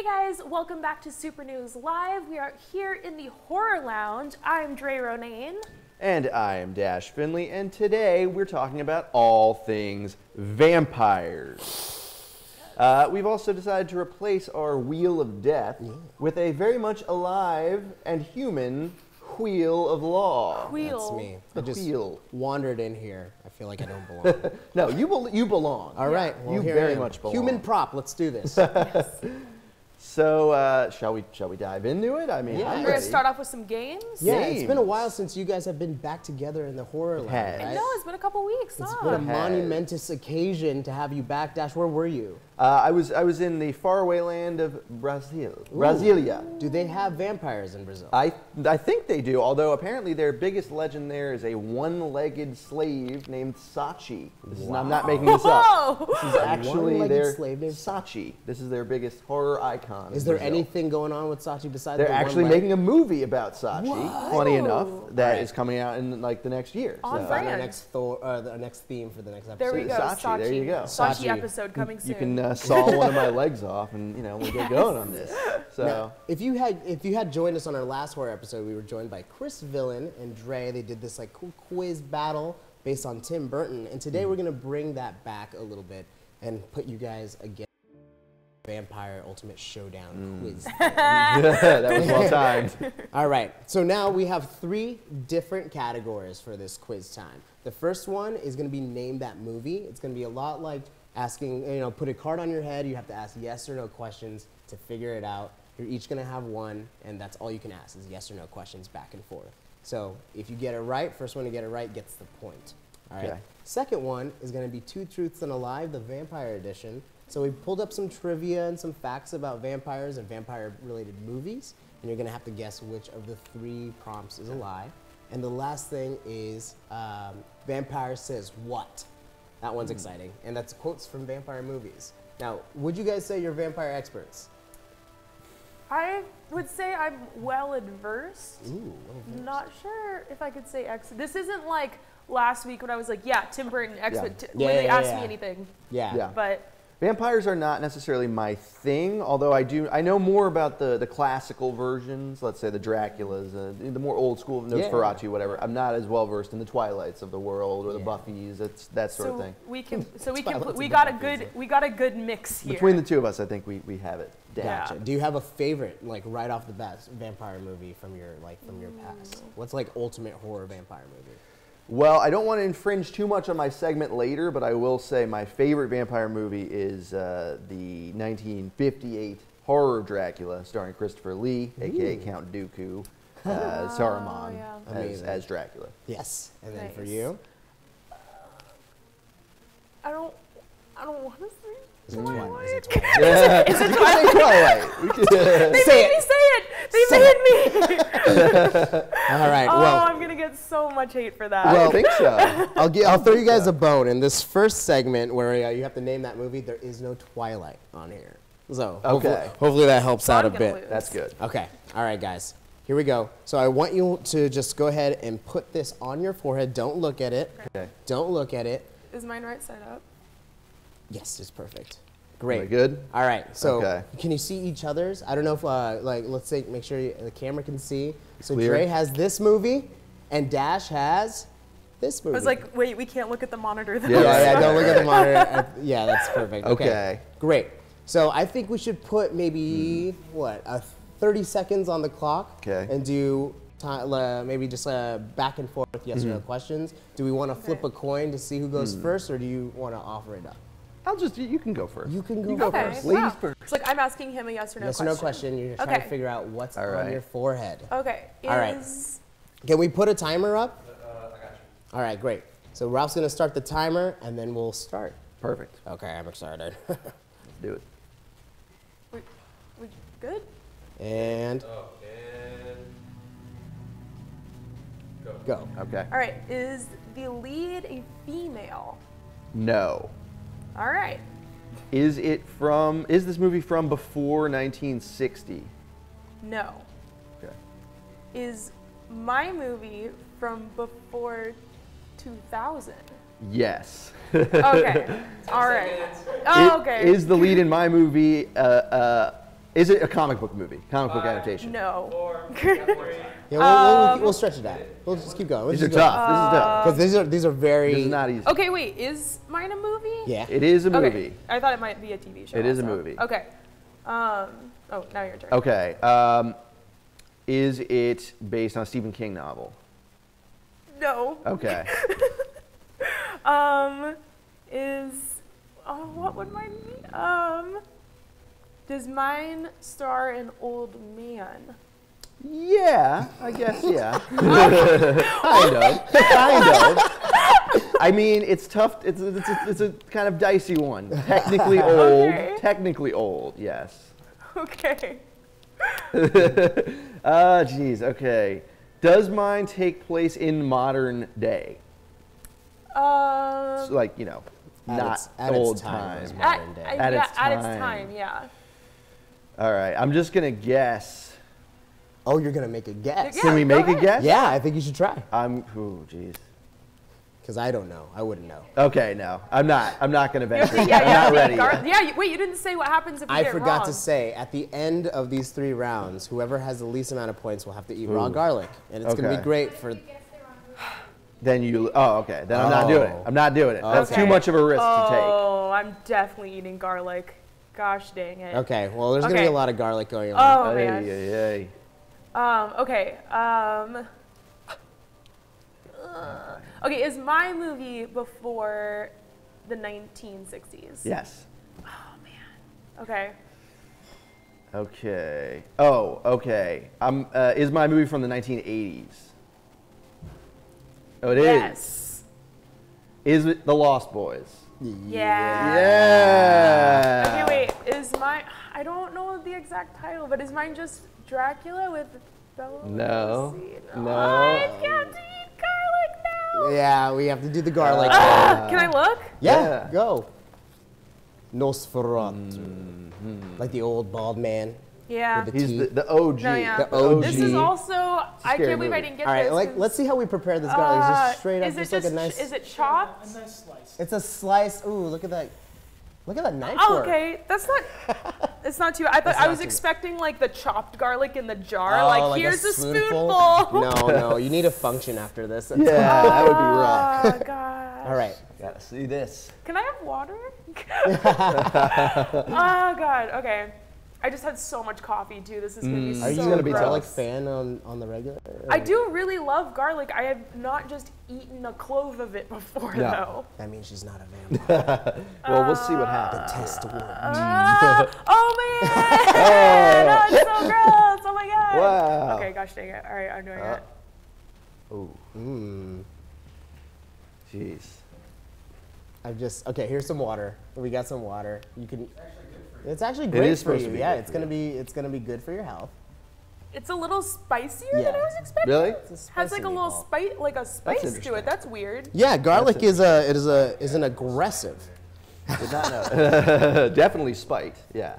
Hey guys, welcome back to Super News Live. We are here in the Horror Lounge. I'm Dre Ronayne. And I am Dash Finley, and today we're talking about all things vampires. We've also decided to replace our Wheel of Death with a very much alive and human Wheel of Law. Wheel. That's me. The I just wheel. wandered in here. I feel like I don't belong. No, you belong. All right. Well, You here very I am. much belong. Human prop. Let's do this. So, shall we dive into it? I mean, Yeah. I'm We're going ready. to start off with some games. Yeah, it's been a Games. while since you guys have been back together in the horror It lab, has. right? No, it's been a couple weeks. It's huh? been a It has. monumentous occasion to have you back. Dash, where were you? I was in the faraway land of Brazil, Brasilia. Do they have vampires in Brazil? I think they do, although apparently their biggest legend there is a one-legged slave named Sachi. I'm not making this up. Whoa! This is actually One-legged their slave named Sachi. This is their biggest horror icon. Is in there Brazil. anything going on with Sachi besides They're the one actually leg? making a movie about Sachi. Funny enough, that Right. is coming out in like the next year. On so. brand. Our next our next theme for the next episode. There we go. Sachi, there you go. Sachi Sachi. episode coming soon. You can saw one of my legs off, and we'll get going on this. So. Now, if you had joined us on our last horror episode, we were joined by Chris Villain and Dre. They did this like cool quiz battle based on Tim Burton, and today we're gonna bring that back a little bit and put you guys against Vampire Ultimate Showdown quiz. That was well timed. All right, so now we have 3 different categories for this quiz time. The first one is gonna be Name That Movie. It's gonna be a lot like asking, put a card on your head. You have to ask yes or no questions to figure it out. You're each gonna have one, and that's all you can ask is yes or no questions back and forth. So if you get it right, first one to get it right gets the point. All right. Okay. Second one is gonna be Two Truths and a Lie, the Vampire Edition. So we pulled up some trivia and some facts about vampires and vampire-related movies, and you're gonna have to guess which of the 3 prompts is a lie. And the last thing is Vampire Says What? That one's exciting, and that's quotes from vampire movies. Now, would you guys say you're vampire experts? I would say I'm well adversed. Ooh, Not sure if I could say expert. This isn't like last week when I was like, yeah, Tim Burton expert. Yeah, When they yeah, asked yeah. me anything. yeah. Yeah. But Vampires are not necessarily my thing, although I know more about the classical versions, let's say the Draculas, the more old school Nosferatu, whatever. I'm not as well versed in the Twilights of the world or the Yeah. Buffys, that sort of thing. we Twilights we and got a Buffy's good mix here. Between the two of us, I think we have it down. Gotcha. Do you have a favorite, like right off the bat, vampire movie from your past? What's like ultimate horror vampire movie? Well, I don't want to infringe too much on my segment later, but I will say my favorite vampire movie is the 1958 horror Dracula, starring Christopher Lee, aka Count Dooku, Saruman yeah. as Dracula. Yes. And then for Nice. you? I don't want to say. Is it Twilight? Twilight. Yeah. Is it Twilight? We could- They Say made me say it. They made me. All right. Oh, Well, I'm gonna get so much hate for that. I don't think so. I'll throw you guys a bone. In this first segment where you have to name that movie, there is no Twilight on here. So Okay. hopefully that helps out a I'm gonna bit. lose. That's good. Okay. All right, guys. Here we go. So I want you to just go ahead and put this on your forehead. Don't look at it. Okay. Don't look at it. Is mine right side up? Yes, it's perfect. Am I Great. good? All right. So Okay. can you see each other's? I don't know if let's say make sure the camera can see. So Clear. Dre has this movie, and Dash has this movie. I was like, wait, we can't look at the monitor. Though. Yeah, yeah, right. don't look at the monitor. Yeah, that's perfect. Okay. Great. So I think we should put maybe 30 seconds on the clock. Okay. And do maybe just back and forth yes or no questions. Do we want to flip a coin to see who goes first, or do you want to offer it up? You can go first. You can go Okay. first. Ladies Wow. first. It's like I'm asking him a yes or no Yes or question. no question. You're trying to Okay. figure out what's All on right. your forehead. Okay. All right. Can we put a timer up? I got you. All right, great. So Ralph's gonna start the timer, and then we'll start. Perfect. Okay, I'm excited. Let's do it. We good? And go. Okay. All right. Is the lead a female? No. All right. Is this movie from before 1960? No. Okay. Is my movie from before 2000? Yes. Okay. All right. Oh, okay. Is the lead in my movie Is it a comic book movie? Comic book adaptation? No. Yeah, we'll stretch it out. We'll just keep going. These are tough. This is tough. Because these are very. This is not easy. Okay, wait. Is mine a movie? Yeah. It is a movie. Okay. I thought it might be a TV show. It is a also. movie. Okay. Oh, now your turn. Okay. Is it based on a Stephen King novel? No. Okay. What would mine be? Does mine star an old man? Yeah, I guess, yeah. Kind of. I mean, it's tough. It's a kind of dicey one. Technically old. Okay. Technically old, yes. Okay. Geez, okay. Does mine take place in modern day? So, like, you know, not old times. Modern day. At its At its time. time, yeah. All right, I'm just going to guess. Oh, you're gonna make a guess? Yeah. Can we go make a ahead. guess? Yeah, I think you should try. Oh, geez. Because I don't know. I wouldn't know. Okay, no. I'm not going to You have venture. to- yeah, I'm yeah, not yeah, ready yet. wait, you didn't say what happens if we I get it forgot wrong. to say, at the end of these 3 rounds, whoever has the least amount of points will have to eat raw garlic. And it's going to Okay. be great for... Then okay. Then I'm not doing it. I'm not doing it. That's Okay. too much of a risk to take. Oh, I'm definitely eating garlic. Gosh dang it. Okay, well, there's going to Okay. be a lot of garlic going on. Oh, man. Hey. Okay. Okay, is my movie before the 1960s? Yes. Okay. Okay. Oh, okay. Is my movie from the 1980s? Oh, it is. Yes. Is it The Lost Boys? Yeah. Yeah. Okay, wait. Is mine? I don't know the exact title, but is mine just Dracula with Bela No. Lugosi? No. I have to eat garlic now. Yeah, we have to do the garlic. Can I look? Yeah, go. Nosferatu. Like the old bald man. Yeah. With the He's teeth. the OG. No, yeah. The OG. This is also. I Scary can't believe I movie. didn't get All right, this. like, let's see how we prepare this garlic. Is this straight up is it just like a nice... Is it chopped? A nice slice. It's a slice. Ooh, look at that. Look at that knife Oh, work. okay. That's not. It's not too. I thought That's I not was too- expecting like the chopped garlic in the jar. Oh, like like here's a spoonful? spoonful. No, you need a function after this. That's- Yeah, that would be rough. Oh god. All right. Gotta see this. Can I have water? Oh god. Okay. I just had so much coffee too. This is gonna be so Are you gonna a be gross. garlic fan on the regular? I do really love garlic. I have not just eaten a clove of it before No. though. That means she's not a vampire. Well, we'll see what happens. Test one. Oh man! Oh, it's so gross! Oh my god! Wow. Okay, gosh dang it. All right, I'm doing it. Oh, Mmm. jeez. I've just okay. Here's some water. We got some water. You can. It's actually great is for supposed you. to be Yeah, good it's for gonna you. be good for your health. It's a little spicier than Yeah. I was expecting. Really? It's a Has like spicy a little meatball. spice, like a spice to interesting. it. That's weird. Yeah, garlic is an aggressive. Did not know. Definitely spiked. Yeah.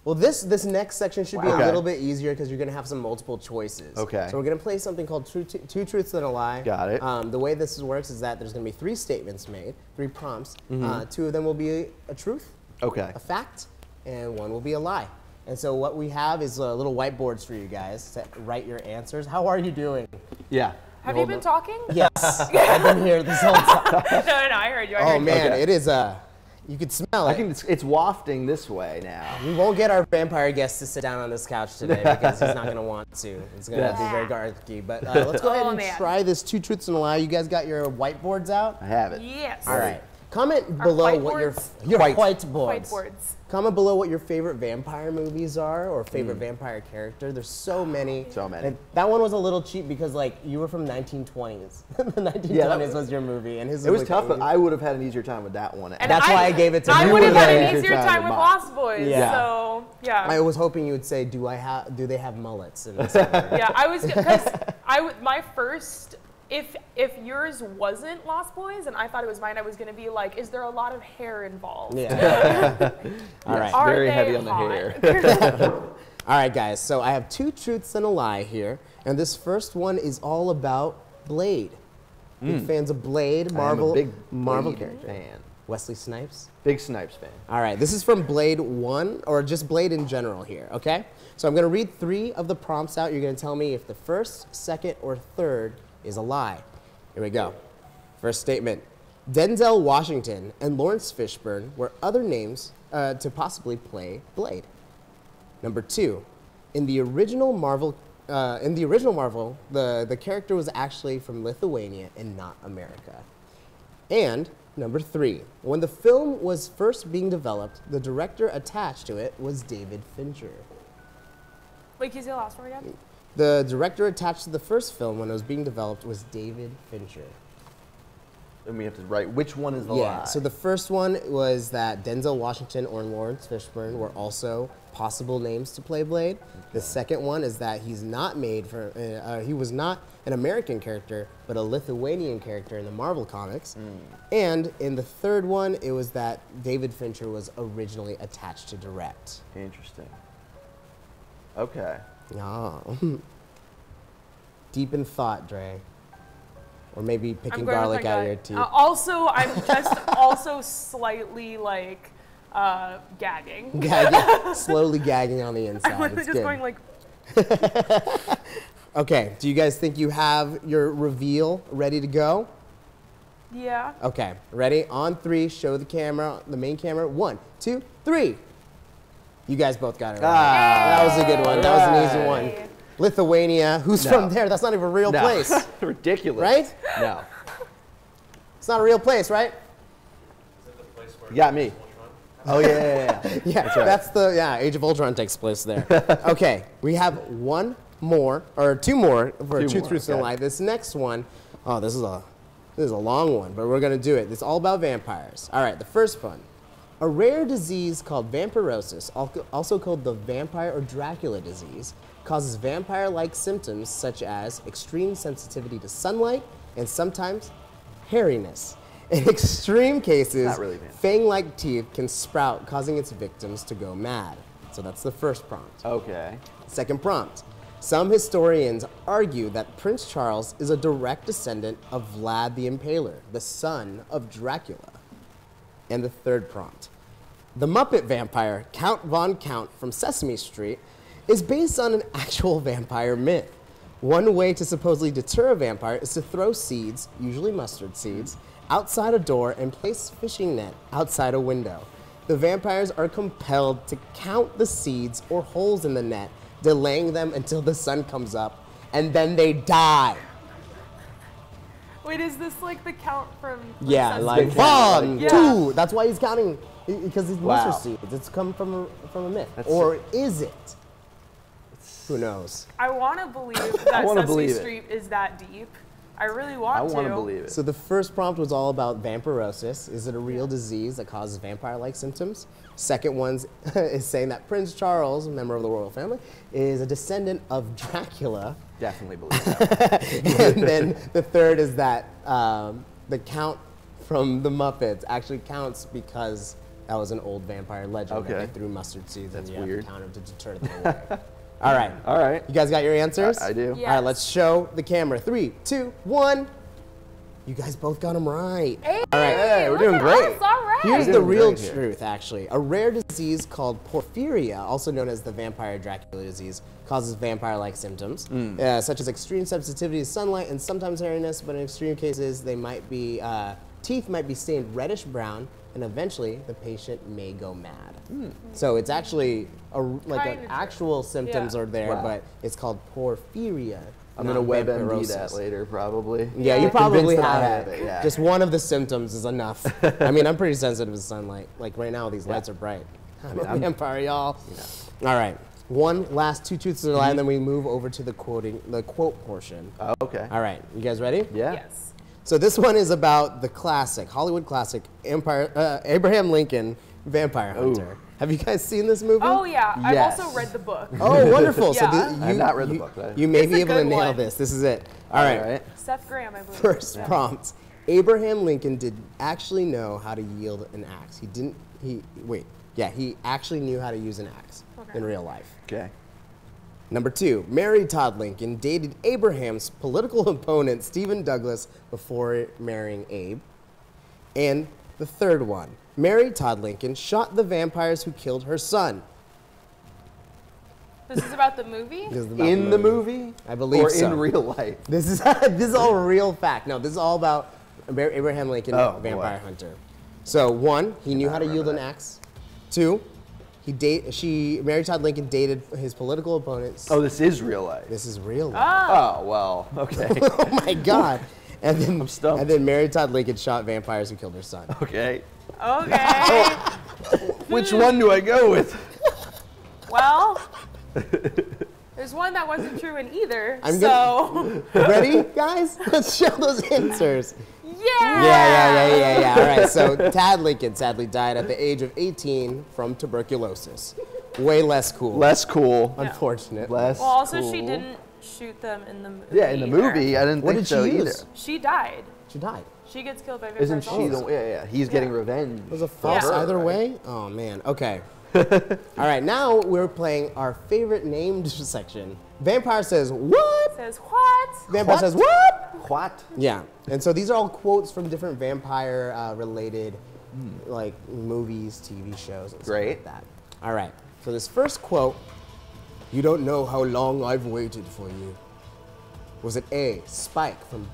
Well, this next section should be a Okay. little bit easier because you're going to have some multiple choices. Okay. So we're going to play something called Two Truths and a Lie. Got it. The way this works is that there's going to be 3 statements made, 3 prompts. Mm-hmm. 2 of them will be a truth, Okay. a fact, and 1 will be a lie. And so what we have is little whiteboards for you guys to write your answers. How are you doing? Yeah. Have you been talking? Yes, I've been here this whole time. no, I heard you. I Oh heard you. man, Okay. it is you could smell I it. think it's wafting this way now. We won't get our vampire guest to sit down on this couch today because he's not going to want to. It's going to Yes. be very garlicky. But let's go ahead Oh, and man. try this 2 truths and a lie. You guys got your whiteboards out? I have it. Yes. All right. Comment below what your whiteboards? whiteboards. Whiteboards. Comment below what your favorite vampire movies are or favorite vampire character. There's so many. So many. And that one was a little cheap because like you were from 1920s. The 1920s Yeah, that was your movie, and his It was like tough, but 80s. I would have had an easier time with that one. And That's why I gave it to I you. would have You had would've an had an easier easier time time with with Lost Boys. Yeah. So yeah. I was hoping you would say, do they have mullets? And Yeah, I was because my first if yours wasn't Lost Boys and I thought it was mine, I was gonna be like, is there a lot of hair involved? yeah. All right. Are Very they heavy on the hot? hair. All right, guys. So I have 2 truths and a lie here, and this first one is all about Blade. Big fans of Blade, Marvel, I am a big Marvel Blade character. fan. Wesley Snipes? Big Snipes fan. All right, this is from Blade 1, or just Blade in general here, okay? So I'm gonna read 3 of the prompts out. You're gonna tell me if the first, second, or third is a lie. Here we go. First statement. Denzel Washington and Lawrence Fishburne were other names to possibly play Blade. Number 2, in the original Marvel, the character was actually from Lithuania and not America. And number 3, when the film was first being developed, the director attached to it was David Fincher. Wait, can you say the last one again? The director attached to the first film when it was being developed was David Fincher. And we have to write which one is the Yeah, lie. so the first one was that Denzel Washington or Lawrence Fishburne were also possible names to play Blade. The second one is that he's not made for, he was not an American character, but a Lithuanian character in the Marvel comics. And in the third one, it was that David Fincher was originally attached to direct. Interesting. Okay. Oh. Deep in thought, Dre. Or maybe picking I'm going garlic with my out gut. of your teeth. Also, I'm just also slightly like gagging. Gagging, slowly gagging on the inside. I'm It's just good. going like. Okay, do you guys think you have your reveal ready to go? Yeah. Okay, ready? On 3, show the camera, the main camera. 1, 2, 3. You guys both got it right. That was a good one. That was an easy one. Yay. Lithuania, who's No. from there? That's not even a real No. place, Ridiculous. right? No. It's not a real place, right? You got me. Oh, yeah. Yeah, that's Age of Ultron takes place there. Okay, we have 1 more, or 2 more for 2 more, truths and a okay. lie. This next one, oh, this is a long one, but we're gonna do it. It's all about vampires. All right, the first one. A rare disease called vampirosis, also called the vampire or Dracula disease, causes vampire-like symptoms such as extreme sensitivity to sunlight and sometimes hairiness. In extreme cases, Not really vampire. fang-like teeth can sprout, causing its victims to go mad. So that's the first prompt. Okay. Second prompt. Some historians argue that Prince Charles is a direct descendant of Vlad the Impaler, the son of Dracula. And the third prompt. The Muppet vampire, Count Von Count from Sesame Street, is based on an actual vampire myth. One way to supposedly deter a vampire is to throw seeds, usually mustard seeds, outside a door and place fishing net outside a window. The vampires are compelled to count the seeds or holes in the net, delaying them until the sun comes up, and then they die. Wait, is this like the count from? Yeah, Sesame like Big Street? count. 1, Yeah. 2. That's why he's counting, because he's Wow. mustard seeds. It's come from a myth. That's Or is it? Who knows? I want to believe that wanna Sesame believe it. Street is that deep. I really want I to. want to believe it. So the first prompt was all about vampirosis. Is it a real disease that causes vampire-like symptoms? Second one is saying that Prince Charles, a member of the royal family, is a descendant of Dracula. Definitely believe that. And then the third is that the count from the Muppets actually counts because that was an old vampire legend that Okay. they threw mustard seeds That's and you weird. have to count them to deter them away. All right. All right. You guys got your answers? I do. Yeah. All right, let's show the camera. 3, 2, 1. You guys both got them right. Hey, All right. Hey, we're look doing at great. us, all right. Here's We're the doing real great here. truth, actually. A rare disease called porphyria, also known as the vampire Dracula disease, causes vampire-like symptoms, such as extreme sensitivity to sunlight and sometimes hairiness, but in extreme cases, they might be, teeth might be stained reddish-brown, and eventually the patient may go mad. So it's actually, Kinda actual symptoms Yeah. are there, Wow. but it's called porphyria. I'm going to not WebMD that vampirosis. later, probably. Yeah, you Yeah. probably Convinced that I have have it. it, yeah. Just one of the symptoms is enough. I mean, I'm pretty sensitive to sunlight. Like right now, these lights are bright. I'm a vampire, y'all. All right. One last 2 truths and a lie, and then we move over to the quote portion. Oh, okay. All right, you guys ready? Yeah. Yes. So this one is about the classic, Hollywood classic, Abraham Lincoln, Vampire Hunter. Have you guys seen this movie? Oh yeah, Yes. I've also read the book. Oh, wonderful. Yeah. So I have not read the book, but You may It's be a able to good nail one. this. This is it. All right. Seth Graham, I believe. First Yeah. prompt. Abraham Lincoln did actually know how to wield an axe. He actually knew how to use an axe Okay. in real life. Okay. Number 2, Mary Todd Lincoln dated Abraham's political opponent, Stephen Douglas, before marrying Abe. And The third one. Mary Todd Lincoln shot the vampires who killed her son. This is about the movie? This is about In the movie? I believe or so. in real life? This is all real fact. No, this is all about Abraham Lincoln, Oh, vampire boy. hunter. So 1, he knew how to yield an axe. 2, Mary Todd Lincoln dated his political opponents. Oh, this is real life. This is real. Oh, well, okay. Oh my God. And then, I'm stumped. And then Mary Todd Lincoln shot vampires who killed her son. Okay. Okay. Which one do I go with? Well, there's one that wasn't true in either. I'm so, Ready, guys? Let's show those answers. yeah. Yeah. All right, so Tad Lincoln sadly died at the age of 18 from tuberculosis. Way less cool. Less cool. Unfortunate. Less Well, also cool. she didn't shoot them in the movie. Yeah, in the movie, I didn't What think did she so use? either. She died. She died. She gets killed by vampires. Isn't she also. the? Yeah. He's getting revenge. It was a false Yeah. either way? Oh, man. Okay. All right, now we're playing our favorite named section. Vampire says, what? Says what? Vampire What? says, what? What? Yeah, and so these are all quotes from different vampire-related, like, movies, TV shows, and stuff Great. like that. All right, so this first quote, "You don't know how long I've waited for you." Was it A, Spike from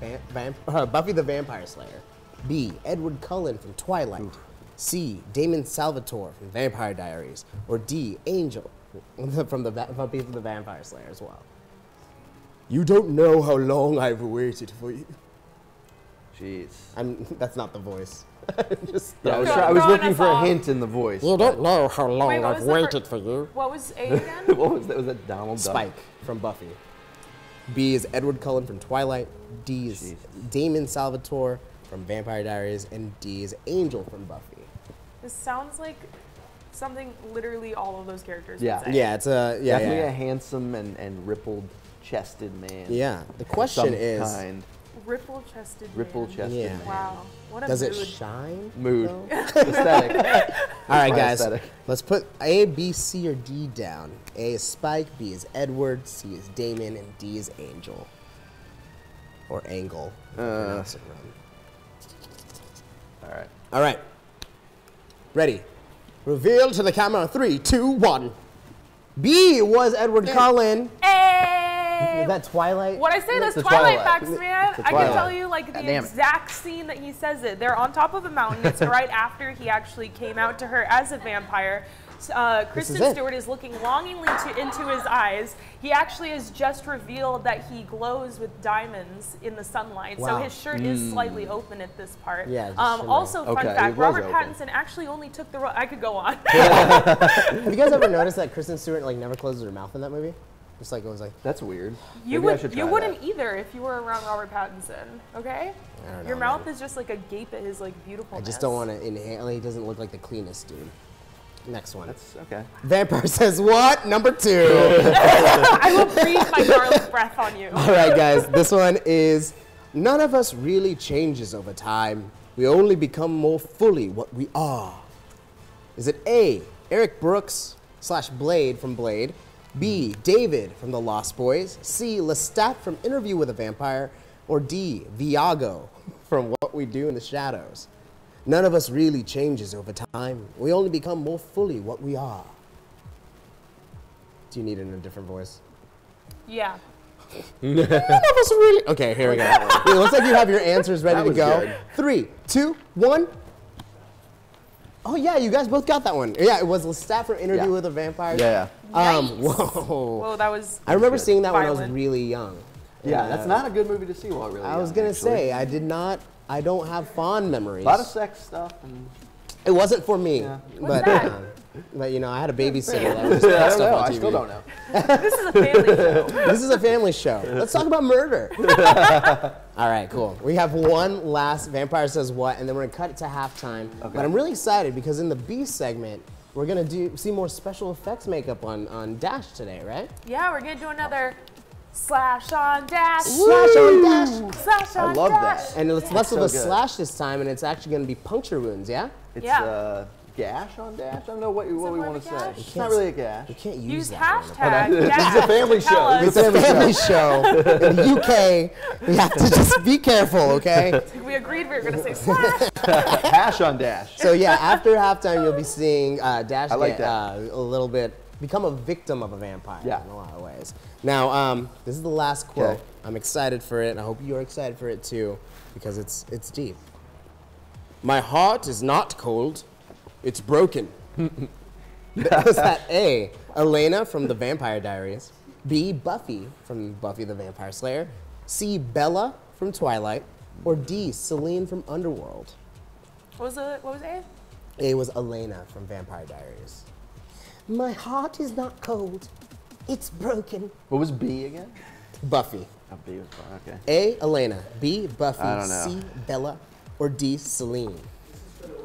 Buffy the Vampire Slayer, B, Edward Cullen from Twilight, C, Damon Salvatore from Vampire Diaries, or D, Angel from the Buffy the Vampire Slayer as well? You don't know how long I've waited for you. Jeez. That's not the voice. Just Yeah, I was, Go- I was go on looking a for a song. hint in the voice. You don't know how long Wait, what I've was the waited for you. What was A again? What was that? Was that Donald Duck? Spike from Buffy. B is Edward Cullen from Twilight. D is Jesus. Damon Salvatore from Vampire Diaries. And D is Angel from Buffy. This sounds like something literally all of those characters Yeah. would say. Yeah, it's a Definitely a yeah. handsome and rippled-chested man. Yeah. The Of question some is, kind. Ripple-chested man. Ripple-chested Yeah. man. Wow. What a does mood. it shine? Mood. though? Aesthetic. All right, My guys. aesthetic. Let's put A, B, C, or D down. A is Spike, B is Edward, C is Damon, and D is Angel. Or Angle. if you pronounce it wrong. All right. All right. Ready. Reveal to the camera. 3, 2, 1. B was Edward Cullen. Hey! Is that Twilight? When I say those the Twilight Twilight. facts, man, The I can Twilight. tell you like the God damn it. exact scene that he says it. They're on top of a mountain. It's right after he actually came out to her as a vampire. Kristen it. Stewart is looking longingly into his eyes. He actually has just revealed that he glows with diamonds in the sunlight. So Wow. his shirt is slightly open at this part. Yeah, just shimmering. Also, fun Okay, it fact, was Robert open. Pattinson actually only took the role. I could go on. Have you guys ever noticed that Kristen Stewart like never closes her mouth in that movie? Just like goes like. That's weird. You Maybe I should would. You try wouldn't that. either if you were around Robert Pattinson. Okay. I don't know, Your mouth man. is just like a gape at his like beautiful. I just don't want to inhale. He doesn't look like the cleanest dude. Next one. That's okay. Vampire says what? Number 2. I will breathe my garlic breath on you. All right, guys. This one is none of us really changes over time. We only become more fully what we are. Is it A, Eric Brooks / Blade from Blade, B, David from The Lost Boys, C, Lestat from Interview with a Vampire, or D, Viago from What We Do in the Shadows? None of us really changes over time. We only become more fully what we are. Do you need it in a different voice? Yeah. None of us really. Okay, here we go. It looks like you have your answers ready That to was go. good. 3, 2, 1. Oh yeah, you guys both got that one. Yeah, it was Lestat from Interview Yeah. with a Vampire. Yeah. Yikes. Whoa. Whoa, that was. I remember good. seeing that when I was Violent. really young. Yeah, that's not a good movie to see while really I was young, gonna actually. say I don't have fond memories. A lot of sex stuff. And It wasn't for me. Yeah. But, that? but you know, I had a babysitter that was I that don't stuff know. on I TV. still don't know. This is a family show. This is a family show. Let's talk about murder. All right, cool. We have one last Vampire Says What, and then we're gonna cut it to halftime. But I'm really excited because in the B segment, we're gonna see more special effects makeup on Dash today, right? Yeah, we're gonna do another slash on dash. Slash on Dash. Slash on I love dash. that. And it's less of So a good. slash this time, and it's actually gonna be puncture wounds, yeah? It's Yeah. gash on dash? I don't know what we more want of to a say. gash? It's not really a gash. You can't use Use that. hashtag. This is a dash family to tell show. us. It's a family show. In the UK, we have to just be careful, okay? We agreed we were gonna say slash. Hash on dash. So yeah, after halftime, you'll be seeing Dash like get that. a little bit, become a victim of a vampire Yeah. in a lot of ways. Now, this is the last quote. Okay. I'm excited for it, and I hope you're excited for it too, because it's deep. My heart is not cold, it's broken. Was that A, Elena from the Vampire Diaries, B, Buffy from Buffy the Vampire Slayer, C, Bella from Twilight, or D, Celine from Underworld? What was A? A was Elena from Vampire Diaries. My heart is not cold, it's broken. What was B again? Buffy. Oh, B was fine. Okay. A, Elena. B, Buffy. I don't know. C, Bella. Or D, Celine.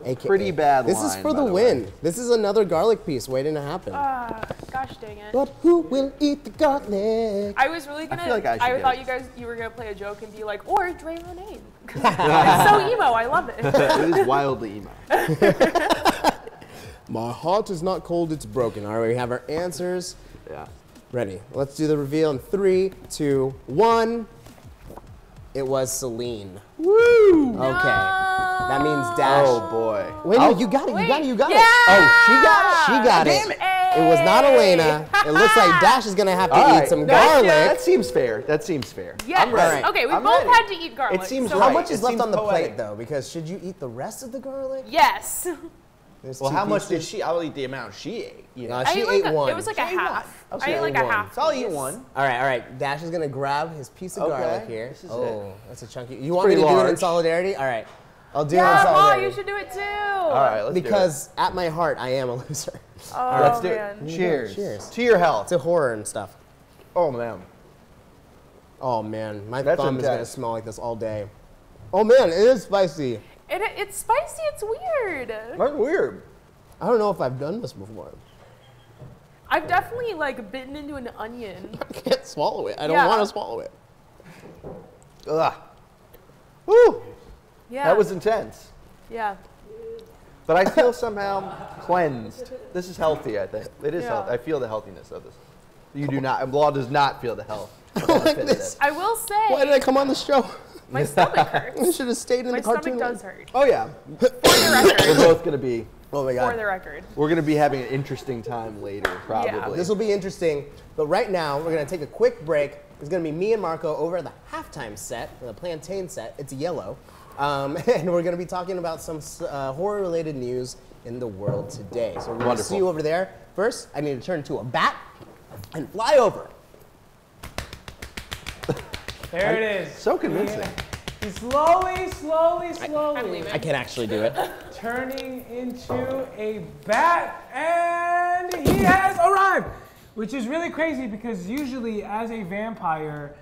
AKA. Pretty bad This is line, for by the the win. way. This is another garlic piece waiting to happen. Gosh dang it. But who will eat the garlic? I was really gonna. feel like I should get thought it. you were gonna play a joke and be like, or Dre Renee. It's so emo. I love it. It is wildly emo. My heart is not cold, it's broken. All right, we have our answers. Yeah. Ready. Let's do the reveal in 3, 2, 1. It was Celine. Woo! Okay. That means Dash. Oh boy. Wait, no, you got it, you got it, you got it. Yeah! Oh, she got it. She got Damn it. it. It was not Elena. It looks like Dash is gonna have to All eat right. some That- garlic. That seems fair. That seems fair. Yes. I'm ready. Alright. Okay, we I'm both ready. had to eat garlic. It seems so How right. much is It left seems on the poetic. plate though? Because should you eat the rest of the garlic? Yes. There's Well, two how much did pieces. she? I'll eat the amount she ate. You know. She I ate like one. It was like a She ate half. one. I ate like a one. half. So I'll eat piece. one. All right. Dash is gonna grab his piece of Okay, garlic here. this is Oh, that's a chunky. You want me to pretty do it in large. solidarity? All right. I'll do it in Yeah, Ma, solidarity. you should do it too. All right, let's Because at my heart, I am a loser. Oh, Let's do man. it. Cheers. Cheers. To your health. To horror and stuff. Oh man. Oh man, my That's thumb is gonna intense. smell like this all day. Oh man, it is spicy. It's spicy. It's weird. That's weird. I don't know if I've done this before. I've definitely like bitten into an onion. I can't swallow it. I don't Yeah. want to swallow it. Ugh. Woo. Yeah. That was intense. Yeah. But I feel somehow cleansed. This is healthy, I think. It is Yeah. healthy. I feel the healthiness of this. You do not. Law does not feel the health. benefit of this. I will say, Why did I come on the show? my stomach hurts. I should have stayed in My the cartoon. stomach does hurt. Oh yeah. For the We're record. both gonna be. Oh my For god. the record. We're gonna be having an interesting time later, probably. This will be interesting, but right now we're gonna take a quick break. It's gonna be me and Marco over the halftime set, the plantain set. It's yellow, and we're gonna be talking about some horror-related news in the world today. So we're gonna Wonderful. see you over there. First, I need to turn into a bat and fly over. There it is. So convincing. He's slowly I'm leaving. I can actually do it. turning into a bat, and he has arrived, which is really crazy because usually as a vampire,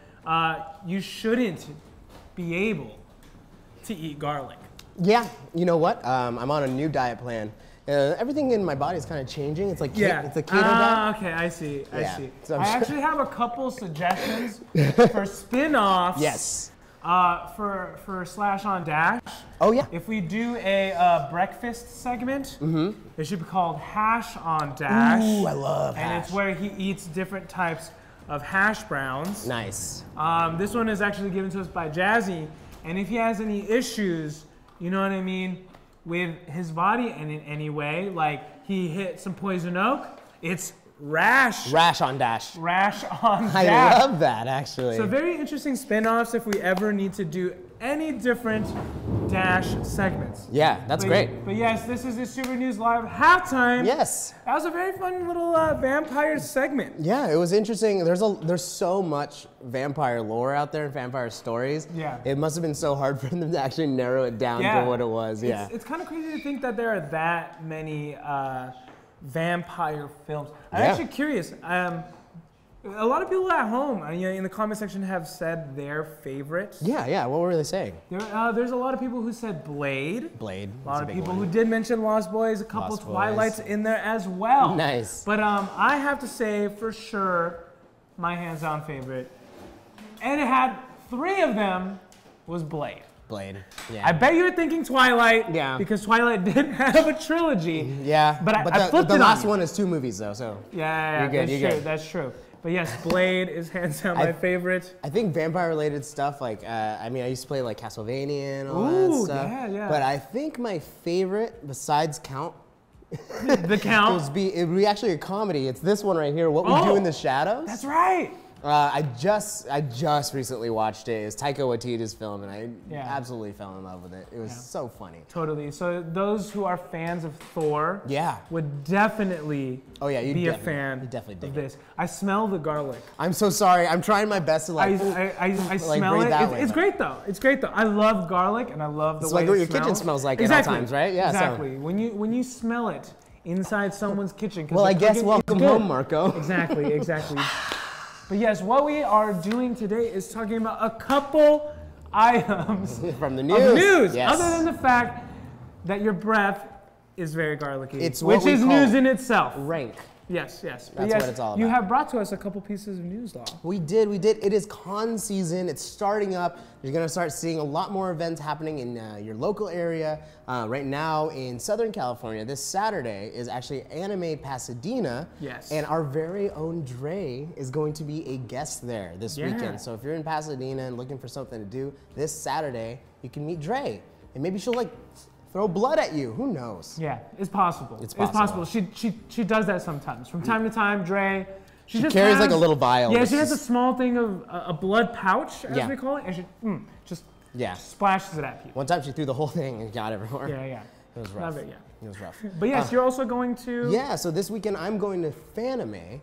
you shouldn't be able to eat garlic. Yeah, you know what? I'm on a new diet plan. Everything in my body is kind of changing. It's like it's a keto diet. Okay, I see. I Yeah. see. So I'm I sure- actually have a couple suggestions for spin-offs. Yes. For Slash on Dash. Oh yeah. If we do a breakfast segment, it should be called Hash on Dash. Ooh, I love And hash. it's where he eats different types of hash browns. Nice. This one is actually given to us by Jazzy. And if he has any issues, you know what I mean, with his body and in any way, like he hit some poison oak, it's Rash on Dash. on I Dash. love that actually. So very interesting spin-offs if we ever need to do any different Dash segments. Yeah, that's great. But yes, this is the Super News Live halftime. Yes. That was a very fun little vampire segment. Yeah, it was interesting. There's so much vampire lore out there and vampire stories. Yeah. It must have been so hard for them to actually narrow it down Yeah. to what it was. Yeah. It's kind of crazy to think that there are that many vampire films. I'm Yeah. actually curious. A lot of people at home in the comment section have said their favorites. Yeah. What were they saying? There's a lot of people who said Blade. Blade. A lot of people who did mention Lost Boys, a couple Lost Twilights Boys. in there as well. Nice. But I have to say for sure, my hands-down favorite, and it had 3 of them, was Blade. Blade. Yeah. I bet you were thinking Twilight. Yeah. Because Twilight did have a trilogy. Yeah. But I flipped the it last on you. one is 2 movies though, so. Yeah, You're good, that's you're true. good. That's true. But yes, Blade is hands down my favorite. I think vampire-related stuff, like, I used to play like Castlevania and all Ooh, that stuff. yeah. But I think my favorite, besides Count, The Count. it would be actually a comedy. It's this one right here, What We Do in the Shadows. That's right. I just recently watched it. It's Taika Waititi's film, and I Yeah. absolutely fell in love with it. It was so funny. Totally. So those who are fans of Thor would definitely be a fan of this. I smell the garlic. I'm so sorry. I'm trying my best to like. I smell breathe it. that way, It's but- great though. It's great though. I love garlic and I love the It's way like it what your smells. kitchen smells like at all times, right? Yeah, so- Exactly. When you smell it inside someone's kitchen. 'Cause Well, the I guess cooking- welcome it's good. home, Marco. Exactly. But yes, what we are doing today is talking about a couple items From the of news. news, Yes. other than the fact that your breath is very garlicky, It's what which we is call news in itself. Rank. Yes. But That's yes, what it's all you about. have brought to us a couple pieces of news, Law. We did. It is con season. It's starting up. You're gonna start seeing a lot more events happening in your local area. Right now in Southern California, this Saturday is actually Anime Pasadena. Yes. And our very own Dre is going to be a guest there this weekend. So if you're in Pasadena and looking for something to do this Saturday, you can meet Dre. And maybe she'll like throw blood at you. Who knows? Yeah, it's possible. It's possible. possible. She does that sometimes. From time to time, Dre. She just carries has, like a little vial. Yeah, that's she has a just- small thing of a blood pouch, as Yeah. we call it, and she just Yeah. splashes it at people. One time she threw the whole thing and got everywhere. Yeah. It was rough. Love it, yeah. It was rough. But yes, you're also going to. Yeah, so this weekend I'm going to Fanime.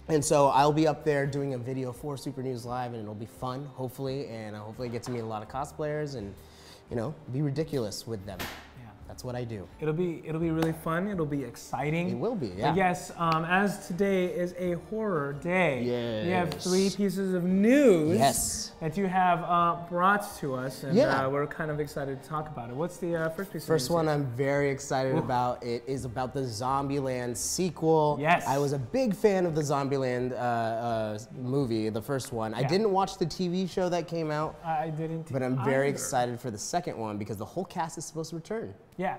And so I'll be up there doing a video for Super News Live, and it'll be fun, hopefully, and hopefully get to meet a lot of cosplayers and, be ridiculous with them. Yeah. That's what I do. It'll be really fun. It'll be exciting. It will be, yeah. But yes, as today is a horror day, we have Yes. 3 pieces of news Yes. that you have brought to us, and Yeah. we're kind of excited to talk about it. What's the first piece of First news? one I'm very excited about. It is about the Zombieland sequel. Yes. I was a big fan of the Zombieland movie, the first one. I Yeah. didn't watch the TV show that came out, I didn't. but I'm very either. excited for the second one because the whole cast is supposed to return. Yeah,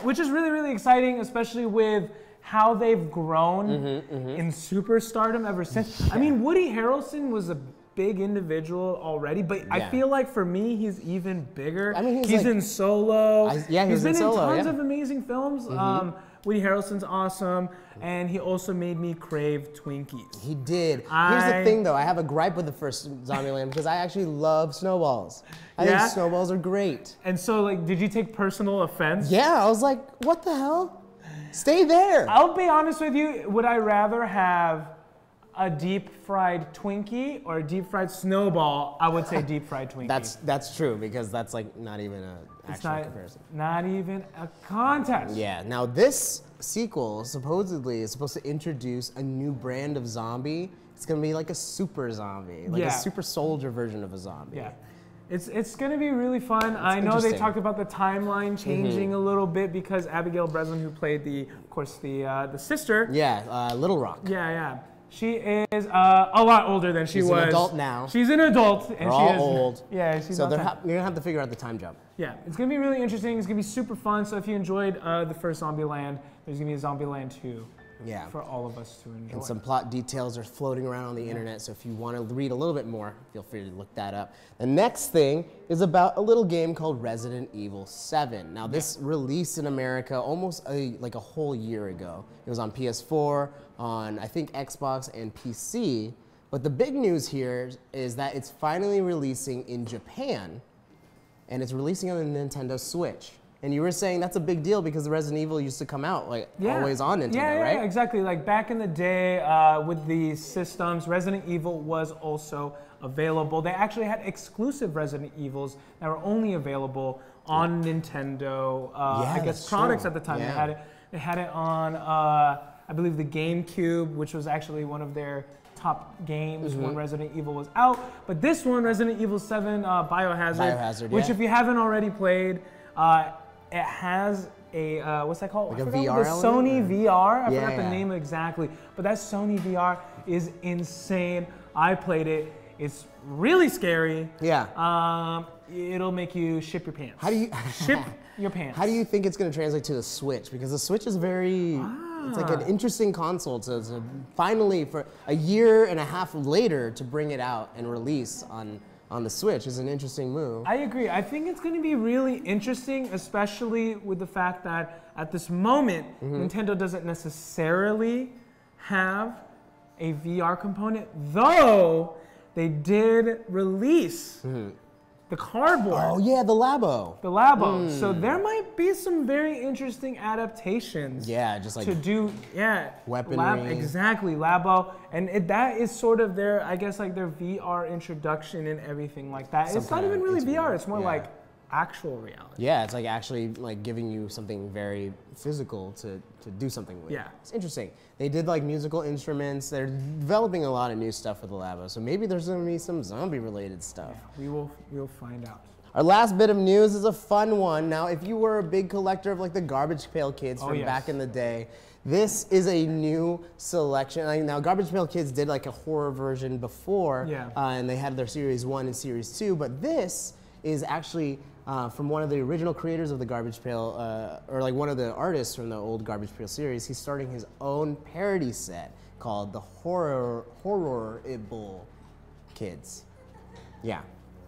which is really, really exciting, especially with how they've grown in superstardom ever since. I mean, Woody Harrelson was a big individual already, but I Yeah. feel like for me, he's even bigger. I mean, he's he's like- in Solo. Yeah, he he's was been in Solo, tons yeah. of amazing films. Woody Harrelson's awesome, and he also made me crave Twinkies. He did. Here's the thing, though. I have a gripe with the first Zombieland because I actually love snowballs. I Yeah? think snowballs are great. And so, like, did you take personal offense? Yeah, I was like, what the hell? Stay there. I'll be honest with you. Would I rather have a deep fried Twinkie or a deep fried snowball? I would say deep fried Twinkie. That's true because that's like not even an It's actual comparison. not even a contest. Yeah. Now this sequel supposedly is supposed to introduce a new brand of zombie. It's gonna be like a super zombie, like Yeah. a super soldier version of a zombie. Yeah. It's going to be really fun. I know they interesting. talked about the timeline changing a little bit because Abigail Breslin, who played the sister. Yeah. Little Rock. Yeah. She is a lot older than she She's was. an adult now. She's an adult, and They're she all is old. Yeah, she's So not you're gonna have to figure out the time jump. Yeah, it's gonna be really interesting. It's gonna be super fun. So if you enjoyed the first Zombieland, there's gonna be a Zombieland 2 Yeah. for all of us to enjoy. And some plot details are floating around on the internet, so if you want to read a little bit more, feel free to look that up. The next thing is about a little game called Resident Evil 7. Now, this released in America almost like a whole year ago. It was on PS4, on I think Xbox and PC. But the big news here is that it's finally releasing in Japan, and it's releasing on the Nintendo Switch. And you were saying that's a big deal because the Resident Evil used to come out like always on Nintendo, right? Yeah, exactly. Like back in the day with the systems, Resident Evil was also available. They actually had exclusive Resident Evils that were only available on Nintendo, I guess, that's products true. at the time. Yeah. They had it on, I believe, the GameCube, which was actually one of their top games when Resident Evil was out. But this one, Resident Evil 7 Biohazard, which yeah. if you haven't already played, it has a, what's that called? Like I a forgot VR what the Sony element, VR. I forgot Yeah. the name exactly. But that Sony VR is insane. I played it. It's really scary. Yeah. it'll make you ship your pants. How do you ship your pants? How do you think it's going to translate to the Switch? Because the Switch is very, it's like an interesting console to finally, for a year and a half later, to bring it out and release on the Switch is an interesting move. I agree. I think it's going to be really interesting, especially with the fact that at this moment, Nintendo doesn't necessarily have a VR component, though they did release the cardboard. Oh yeah, the Labo. The Labo. So there might be some very interesting adaptations. Yeah, just like to do, weaponry. Exactly, Labo, and that is sort of their, I guess, like their VR introduction and everything like that. It's not even really VR. It's more like actual reality. Yeah, it's like actually like giving you something very physical to do something with. Yeah. It's interesting. They did like musical instruments. They're developing a lot of new stuff with the Labo. So maybe there's gonna be some zombie related stuff. We will find out. Our last bit of news is a fun one. Now, if you were a big collector of like the Garbage Pail Kids from back in the day, this is a new selection. Now, Garbage Pail Kids did like a horror version before, and they had their Series 1 and Series 2, but this is actually from one of the original creators of the Garbage Pail, or like one of the artists from the old Garbage Pail series. He's starting his own parody set called the Horror-Ible Kids. Yeah.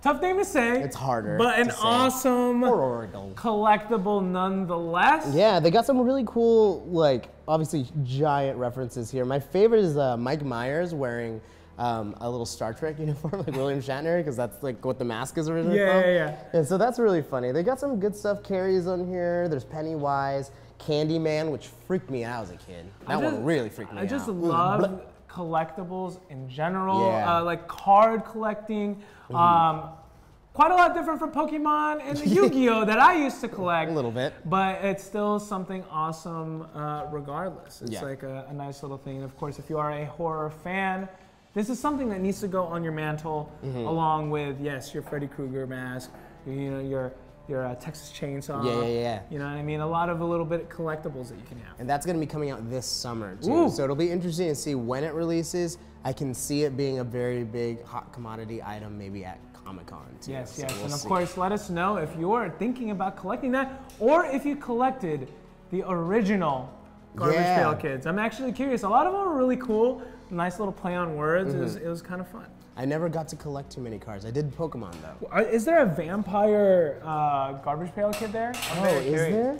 Tough name to say. It's harder. But an awesome Horror-Ible collectible nonetheless. Yeah, they got some really cool, like, obviously giant references here. My favorite is Mike Myers wearing a little Star Trek uniform, like William Shatner, because that's like what the mask is originally from. Yeah. And so that's really funny. They got some good stuff. Carrie's on here. There's Pennywise, Candyman, which freaked me out as a kid. That one really freaked me out. I just love collectibles in general, Yeah. like card collecting. Quite a lot different from Pokemon and the Yu-Gi-Oh! That I used to collect. A little bit. But it's still something awesome regardless. It's Yeah. like a nice little thing. And of course, if you are a horror fan, this is something that needs to go on your mantle along with, yes, your Freddy Krueger mask, your Texas Chainsaw. Yeah. You know what I mean? A lot of little bit collectibles that you can have. And that's going to be coming out this summer, too. Ooh. So it'll be interesting to see when it releases. I can see it being a very big hot commodity item maybe at Comic-Con, too. Yes, So yes. we'll And of see. course, let us know if you're thinking about collecting that or if you collected the original Garbage Pail Kids. I'm actually curious. A lot of them are really cool. Nice little play on words. It was kind of fun. I never got to collect too many cards. I did Pokemon, though. Is there a vampire Garbage Pail Kid there? I'm very Is curious. there?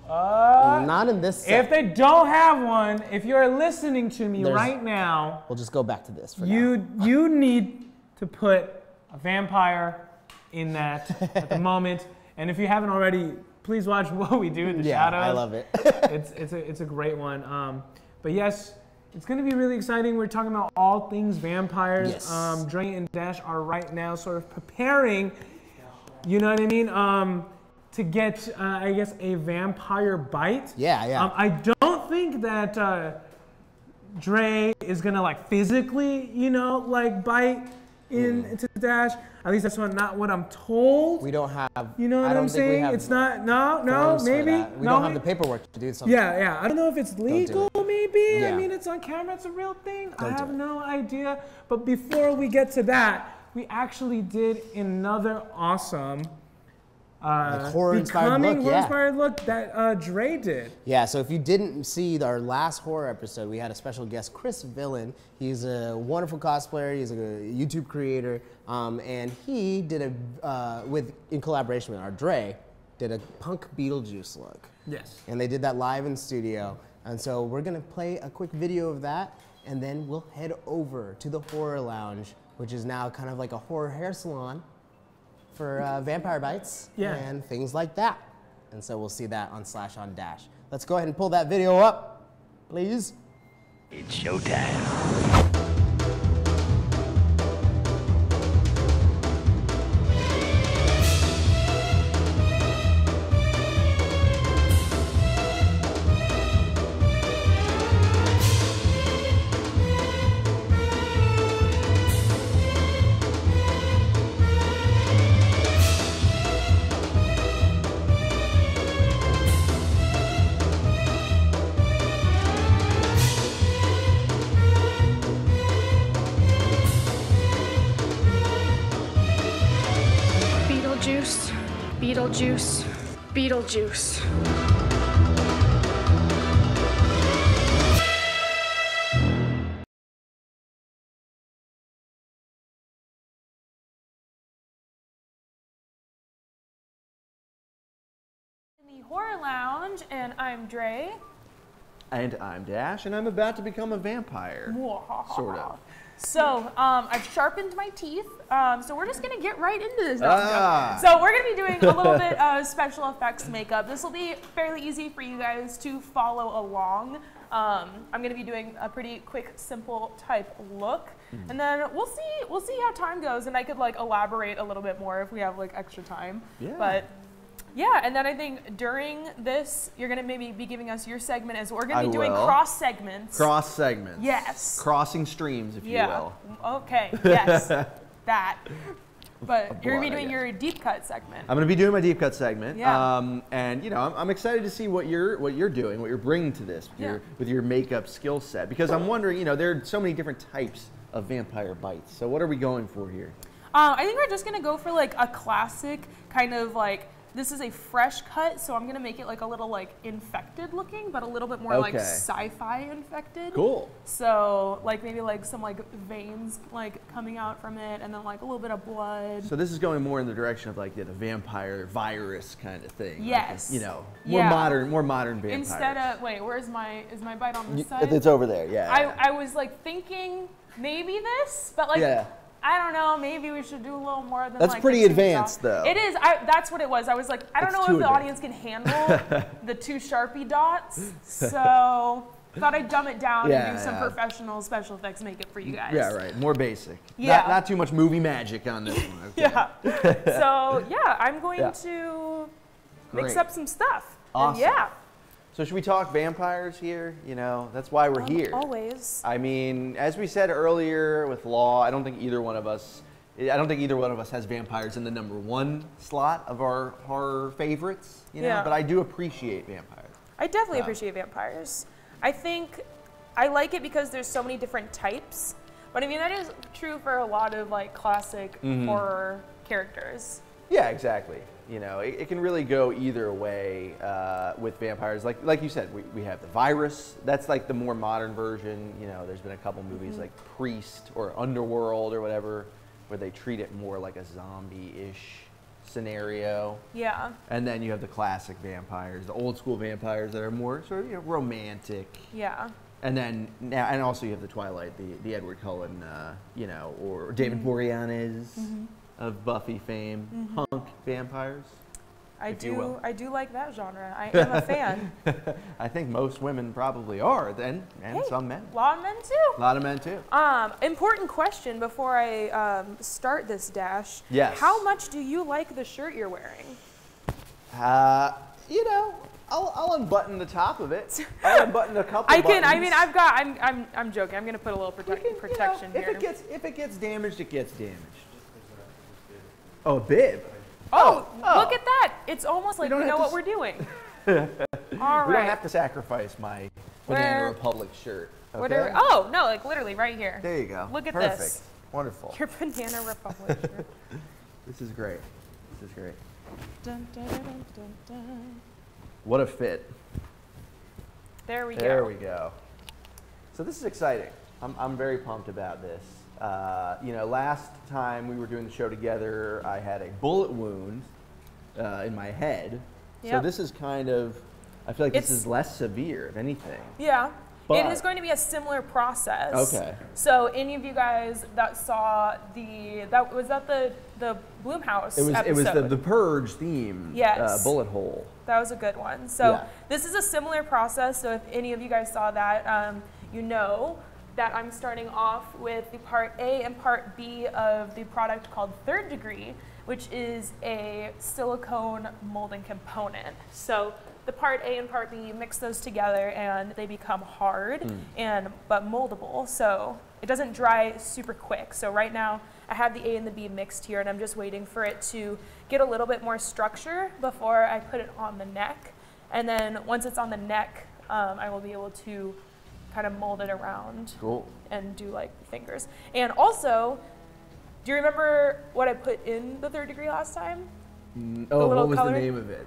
Uh, Not in this set. If they don't have one, if you're listening to me right now, We'll just go back to this for now. you need to put a vampire in that at the moment. And if you haven't already, please watch What We Do in the Shadows. I love it. It's a great one. But yes, it's going to be really exciting. We're talking about all things vampires. Yes. Dre and Dash are right now sort of preparing, you know what I mean, to get, I guess, a vampire bite. Yeah. I don't think that Dre is going to, like, physically, like, bite into Dash. At least that's not what I'm told. We don't have. You know what I'm saying? It's not. No, forms for maybe. that. We don't have the paperwork to do something. Yeah. I don't know if it's legal, maybe. Yeah. I mean, it's on camera. It's a real thing. I Don't do have it. no idea. But before we get to that, we actually did another awesome horror-inspired becoming look, horror-inspired look that Dre did. Yeah, so if you didn't see our last horror episode, we had a special guest, Chris Villain. He's a wonderful cosplayer. He's a YouTube creator, and he did in collaboration with our Dre, did a punk Beetlejuice look. Yes. And they did that live in studio. And so we're gonna play a quick video of that, and then we'll head over to the Horror Lounge, which is now kind of like a horror hair salon for vampire bites and things like that. And so we'll see that on Slash on Dash. Let's go ahead and pull that video up, please. It's showtime. Beetlejuice. Beetlejuice. The Horror Lounge, and I'm Dre. And I'm Dash, and I'm about to become a vampire. Sort of. So, I've sharpened my teeth, so we're just gonna get right into this. So we're gonna be doing a little bit of special effects makeup. This will be fairly easy for you guys to follow along. I'm gonna be doing a pretty quick, simple type look, and then we'll see how time goes, and I could like elaborate a little bit more if we have like extra time. Yeah. But yeah, and then I think during this, you're gonna maybe be giving us your segment as we're gonna be doing cross segments. Cross segments. Yes. Crossing streams, if you will. Okay. Yes. That. But you're gonna be Blood, I doing guess. your deep cut segment. I'm going to be doing my deep cut segment. Yeah. And you know, I'm excited to see what you're doing, what you're bringing to this with your makeup skill set, because I'm wondering, you know, there are so many different types of vampire bites. So what are we going for here? I think we're just gonna go for like a classic kind of like. This is a fresh cut, so I'm gonna make it like a little like infected looking, but a little bit more like Okay. sci-fi infected. Cool. So like maybe like some like veins like coming out from it, and then like a little bit of blood. So this is going more in the direction of like the vampire virus kind of thing. Yes. Like, you know, Yeah. more modern vampires. Instead of wait, is my bite on this side? It's over there. Yeah. I was like thinking maybe this, but like Yeah. I don't know. Maybe we should do a little more than. That's like, pretty the two advanced, dots. though. It is. That's what it was. I was like, I don't It's know too if the advanced. audience can handle the two Sharpie dots, so thought I'd dumb it down and do some professional special effects makeup for you guys. Yeah, right. More basic. Yeah. Not too much movie magic on this one. Okay. Yeah. So yeah, I'm going Yeah. to mix Great. up some stuff. Awesome. And yeah. So should we talk vampires here? You know, that's why we're here. Always. I mean, as we said earlier with Law, I don't think either one of us has vampires in the #1 slot of our horror favorites, you know, Yeah. but I do appreciate vampires. I definitely appreciate vampires. I think I like it because there's so many different types. But I mean, that is true for a lot of like classic horror characters. Yeah, exactly. You know, it can really go either way with vampires. Like you said, we have the virus. That's like the more modern version. You know, there's been a couple movies like Priest or Underworld or whatever, where they treat it more like a zombie-ish scenario. Yeah. And then you have the classic vampires, the old school vampires that are more sort of, you know, romantic. Yeah. And then now, and also you have the Twilight, the Edward Cullen, you know, or David Boreanaz of Buffy fame, punk vampires. I If you will. do like that genre. I am a fan. I think most women probably are then, and Hey, some men. A lot of men too. A lot of men too. Important question before I start this dash. Yes. How much do you like the shirt you're wearing? You know, I'll unbutton the top of it. I'll unbutton a couple. I can. I buttons. mean, I'm joking. I'm gonna put a little You can, protection you know, here. if it gets damaged, it gets damaged. Oh, a bib. Oh, look at that! It's almost like don't we have know to what we're doing. All right. We don't have to sacrifice my Banana Where- Republic shirt. Okay? Whatever. Oh no, like literally right here. There you go. Look at Perfect. this. Wonderful. Your Banana Republic shirt. This is great. This is great. Dun, dun, dun, dun, dun, dun. What a fit. There we There go. we go. So this is exciting. I'm very pumped about this. You know, last time we were doing the show together, I had a bullet wound in my head. So Yep. this is kind of, I feel like this It's- is less severe, if anything. Yeah. But- it is going to be a similar process. Okay. So any of you guys that saw the Bloomhouse It was episode. the Purge theme. Yes. Bullet hole. That was a good one. So Yeah. this is a similar process. So if any of you guys saw that, you know that I'm starting off with the part A and part B of the product called Third Degree, which is a silicone molding component. So the part A and part B, you mix those together and they become hard but moldable. So it doesn't dry super quick. So right now I have the A and the B mixed here, and I'm just waiting for it to get a little bit more structure before I put it on the neck. And then once it's on the neck, I will be able to kind of mold it around Cool. and do like fingers. And also, do you remember what I put in the Third Degree last time? Oh, little what was color? the name of it?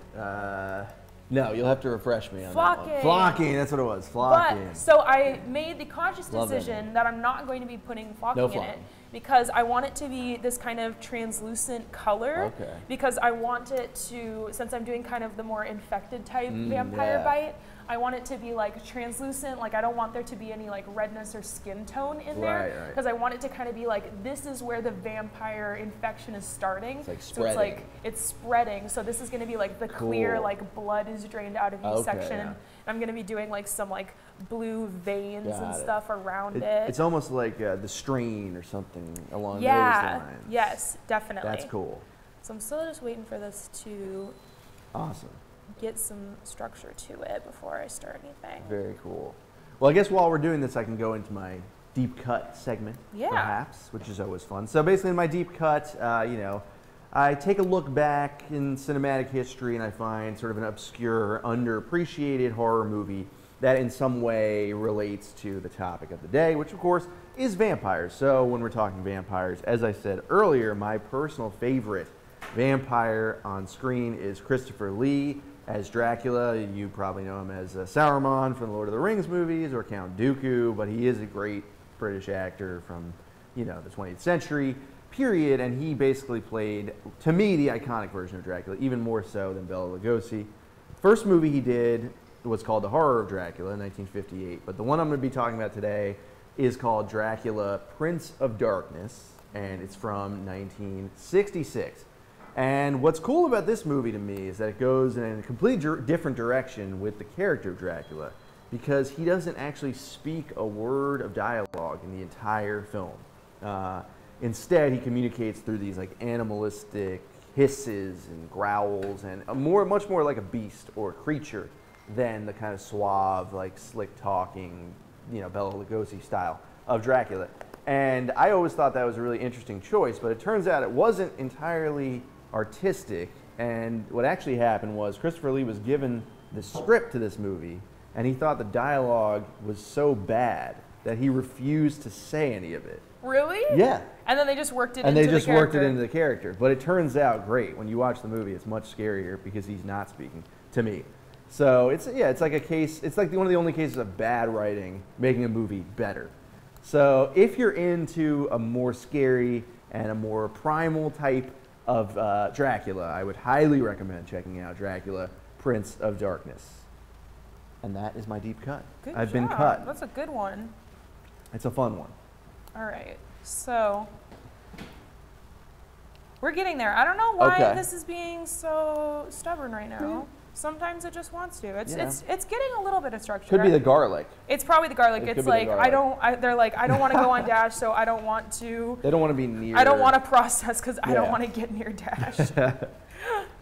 No, you'll have to refresh me on that one. Flocking. Flocking, that's what it was. Flocking. But so I made the conscious Love that decision name. that I'm not going to be putting flocking No in it flocking. because I want it to be this kind of translucent color. Okay. Because I want it to, since I'm doing kind of the more infected type vampire yeah. bite, I want it to be like translucent. Like I don't want there to be any like redness or skin tone in there. Right. Because I want it to kind of be like, this is where the vampire infection is starting. It's like So it's spreading. like, it's spreading. So this is going to be like the clear, Cool. like blood is drained out of each Okay, section. yeah. I'm going to be doing like some like blue veins and Got it. stuff around it. It's almost like the strain or something along yeah. those lines. Yes, definitely. That's cool. So I'm still just waiting for this to Awesome. get some structure to it before I start anything. Very cool. Well, I guess while we're doing this, I can go into my deep cut segment, Yeah. perhaps, which is always fun. So basically, in my deep cut, I take a look back in cinematic history and I find sort of an obscure, underappreciated horror movie that in some way relates to the topic of the day, which of course is vampires. So when we're talking vampires, as I said earlier, my personal favorite vampire on screen is Christopher Lee as Dracula. You probably know him as Sauron from the Lord of the Rings movies or Count Dooku, but he is a great British actor from, the 20th century period, and he basically played, to me, the iconic version of Dracula, even more so than Bela Lugosi. First movie he did was called The Horror of Dracula in 1958, but the one I'm going to be talking about today is called Dracula, Prince of Darkness, and it's from 1966. And what's cool about this movie to me is that it goes in a completely different direction with the character of Dracula, because he doesn't actually speak a word of dialogue in the entire film. Instead, he communicates through these like animalistic hisses and growls, and much more like a beast or a creature than the kind of suave, like slick talking, Bela Lugosi style of Dracula. And I always thought that was a really interesting choice, but it turns out it wasn't entirely artistic. And what actually happened was Christopher Lee was given the script to this movie, and he thought the dialogue was so bad that he refused to say any of it. Really? Yeah. And then they just worked it And into they the just character. worked it into the character. But it turns out great. When you watch the movie, it's much scarier because he's not speaking to me. So it's like a case, it's like one of the only cases of bad writing making a movie better. So if you're into a more scary and a more primal type of Dracula, I would highly recommend checking out Dracula, Prince of Darkness. And that is my deep cut. Good I've been job. cut. That's a good one. It's a fun one. All right, so we're getting there. I don't know why Okay. this is being so stubborn right now. Sometimes it just wants to. It's Yeah. it's getting a little bit of structure. Could be the garlic. It's probably the garlic. It could It's be the like garlic. they're like I don't want to go on Dash, so I don't want to. They don't want to be near. I don't want to process because I don't Yeah. want to get near Dash.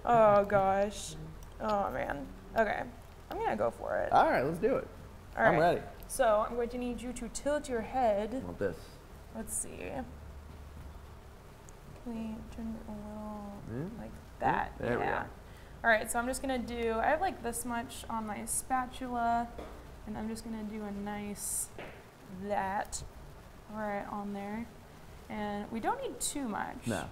Oh gosh. Oh man. Okay, I'm gonna go for it. All right, let's do it. All I'm right. ready. So I'm going to need you to tilt your head. I want this. Let's see. Can we turn it a little Yeah. like that? There we yeah. go. All right, so I'm just gonna do, I have like this much on my spatula, and I'm just gonna do a nice that right on there. And we don't need too much. No.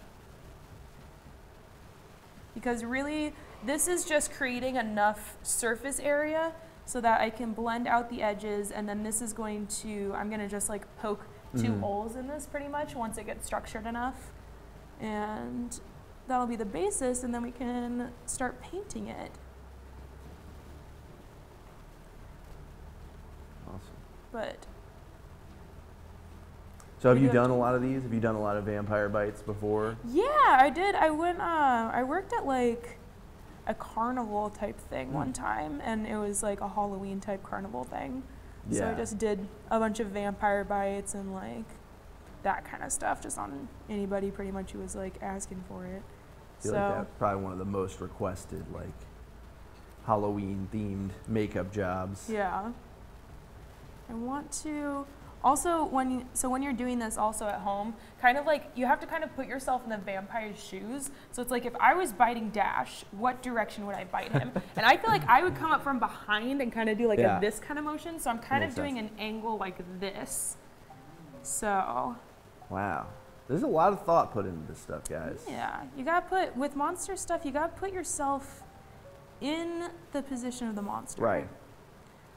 Because really, this is just creating enough surface area so that I can blend out the edges, and then this is going to, I'm gonna just like poke two Mhm. holes in this pretty much once it gets structured enough. And that'll be the basis, and then we can start painting it. Awesome. But So have We you do have done to- a lot of these? Have you done a lot of vampire bites before? yeah, I did. I went, I worked at like a carnival type thing one time, and it was like a Halloween type carnival thing. So I Yeah. just did a bunch of vampire bites and like that kind of stuff, just on anybody pretty much who was like asking for it. I feel like that's probably one of the most requested, like Halloween themed makeup jobs. Yeah. I want to also when you're doing this also at home, kind of like you have to kind of put yourself in the vampire's shoes. So it's like if I was biting Dash, what direction would I bite him? And I feel like I would come up from behind and kind of do like Yeah. a this kind of motion. So I'm kind Makes of doing sense. an angle like this. So Wow. There's a lot of thought put into this stuff, guys. Yeah, you gotta put, with monster stuff, you gotta put yourself in the position of the monster. Right.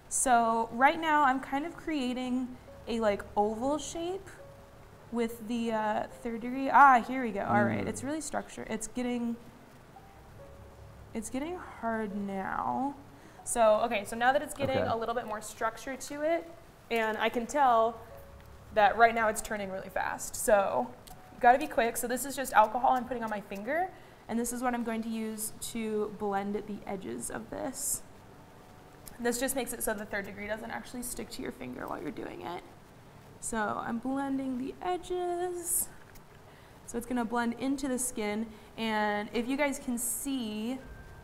So right now I'm kind of creating a like oval shape with the 3rd degree. Ah, here we go. All right, it's really structured. It's getting hard now. So, okay, so now that it's getting a little bit more structure to it, and I can tell that right now it's turning really fast. So you gotta be quick. So this is just alcohol I'm putting on my finger, and this is what I'm going to use to blend the edges of this. This just makes it so the 3rd degree doesn't actually stick to your finger while you're doing it. So I'm blending the edges. So it's gonna blend into the skin, and if you guys can see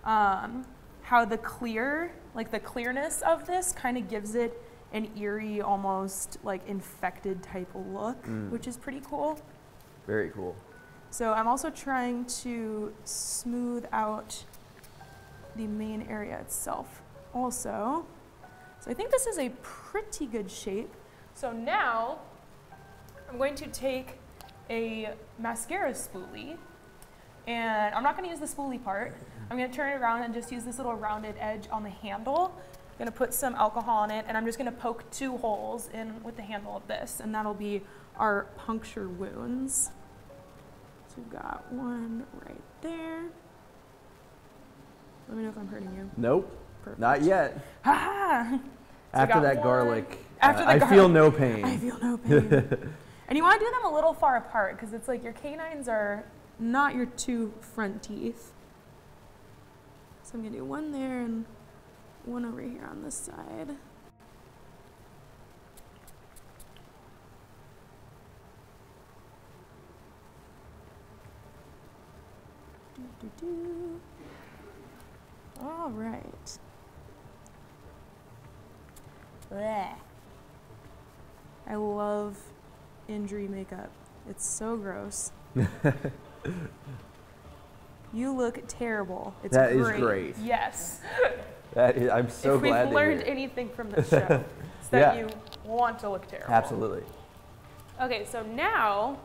how the clearness of this kind of gives it an eerie, almost like infected type of look, which is pretty cool. Very cool. So I'm also trying to smooth out the main area itself also. So I think this is a pretty good shape. So now I'm going to take a mascara spoolie, and I'm not going to use the spoolie part. I'm going to turn it around and just use this little rounded edge on the handle. I'm going to put some alcohol on it, and I'm just going to poke 2 holes in with the handle of this, and that'll be our puncture wounds. So we've got one right there. Let me know if I'm hurting you. Nope. Perfect. Not yet. Ha! After that garlic, I feel no pain. I feel no pain. And you want to do them a little far apart, because it's like your canines are not your 2 front teeth. So I'm going to do one there and one over here on this side. All right. Blech. I love injury makeup. It's so gross. You look terrible. It's That great. is great. Yes. I'm so glad if we've to learned hear. anything from this show, it's that Yeah. you want to look terrible. Absolutely. Okay, so now,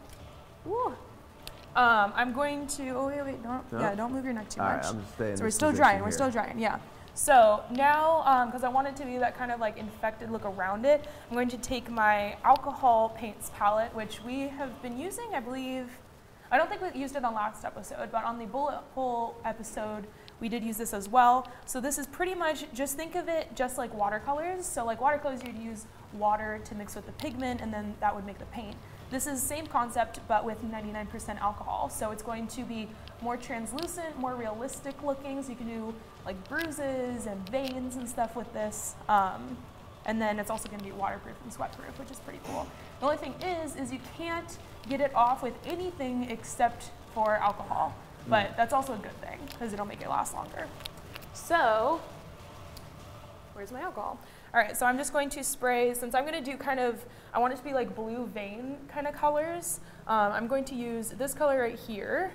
I'm going to. Oh wait, don't move your neck too All much. right, I'm just staying. So we're still drying. We're still drying. Yeah. So now, because I want it to be that kind of like infected look around it, I'm going to take my alcohol paints palette, which we have been using, I believe. I don't think we used it on last episode, but on the bullet hole episode, we did use this as well. So this is pretty much, just think of it just like watercolors. So like watercolors, you'd use water to mix with the pigment, and then that would make the paint. This is the same concept, but with 99% alcohol. So it's going to be more translucent, more realistic looking. So you can do like bruises and veins and stuff with this. And then it's also going to be waterproof and sweatproof, which is pretty cool. The only thing is you can't get it off with anything except for alcohol. But that's also a good thing, because it'll make it last longer. So, where's my alcohol? All right, so I'm just going to spray, since I'm going to do kind of, I want it to be like blue vein kind of colors. I'm going to use this color right here,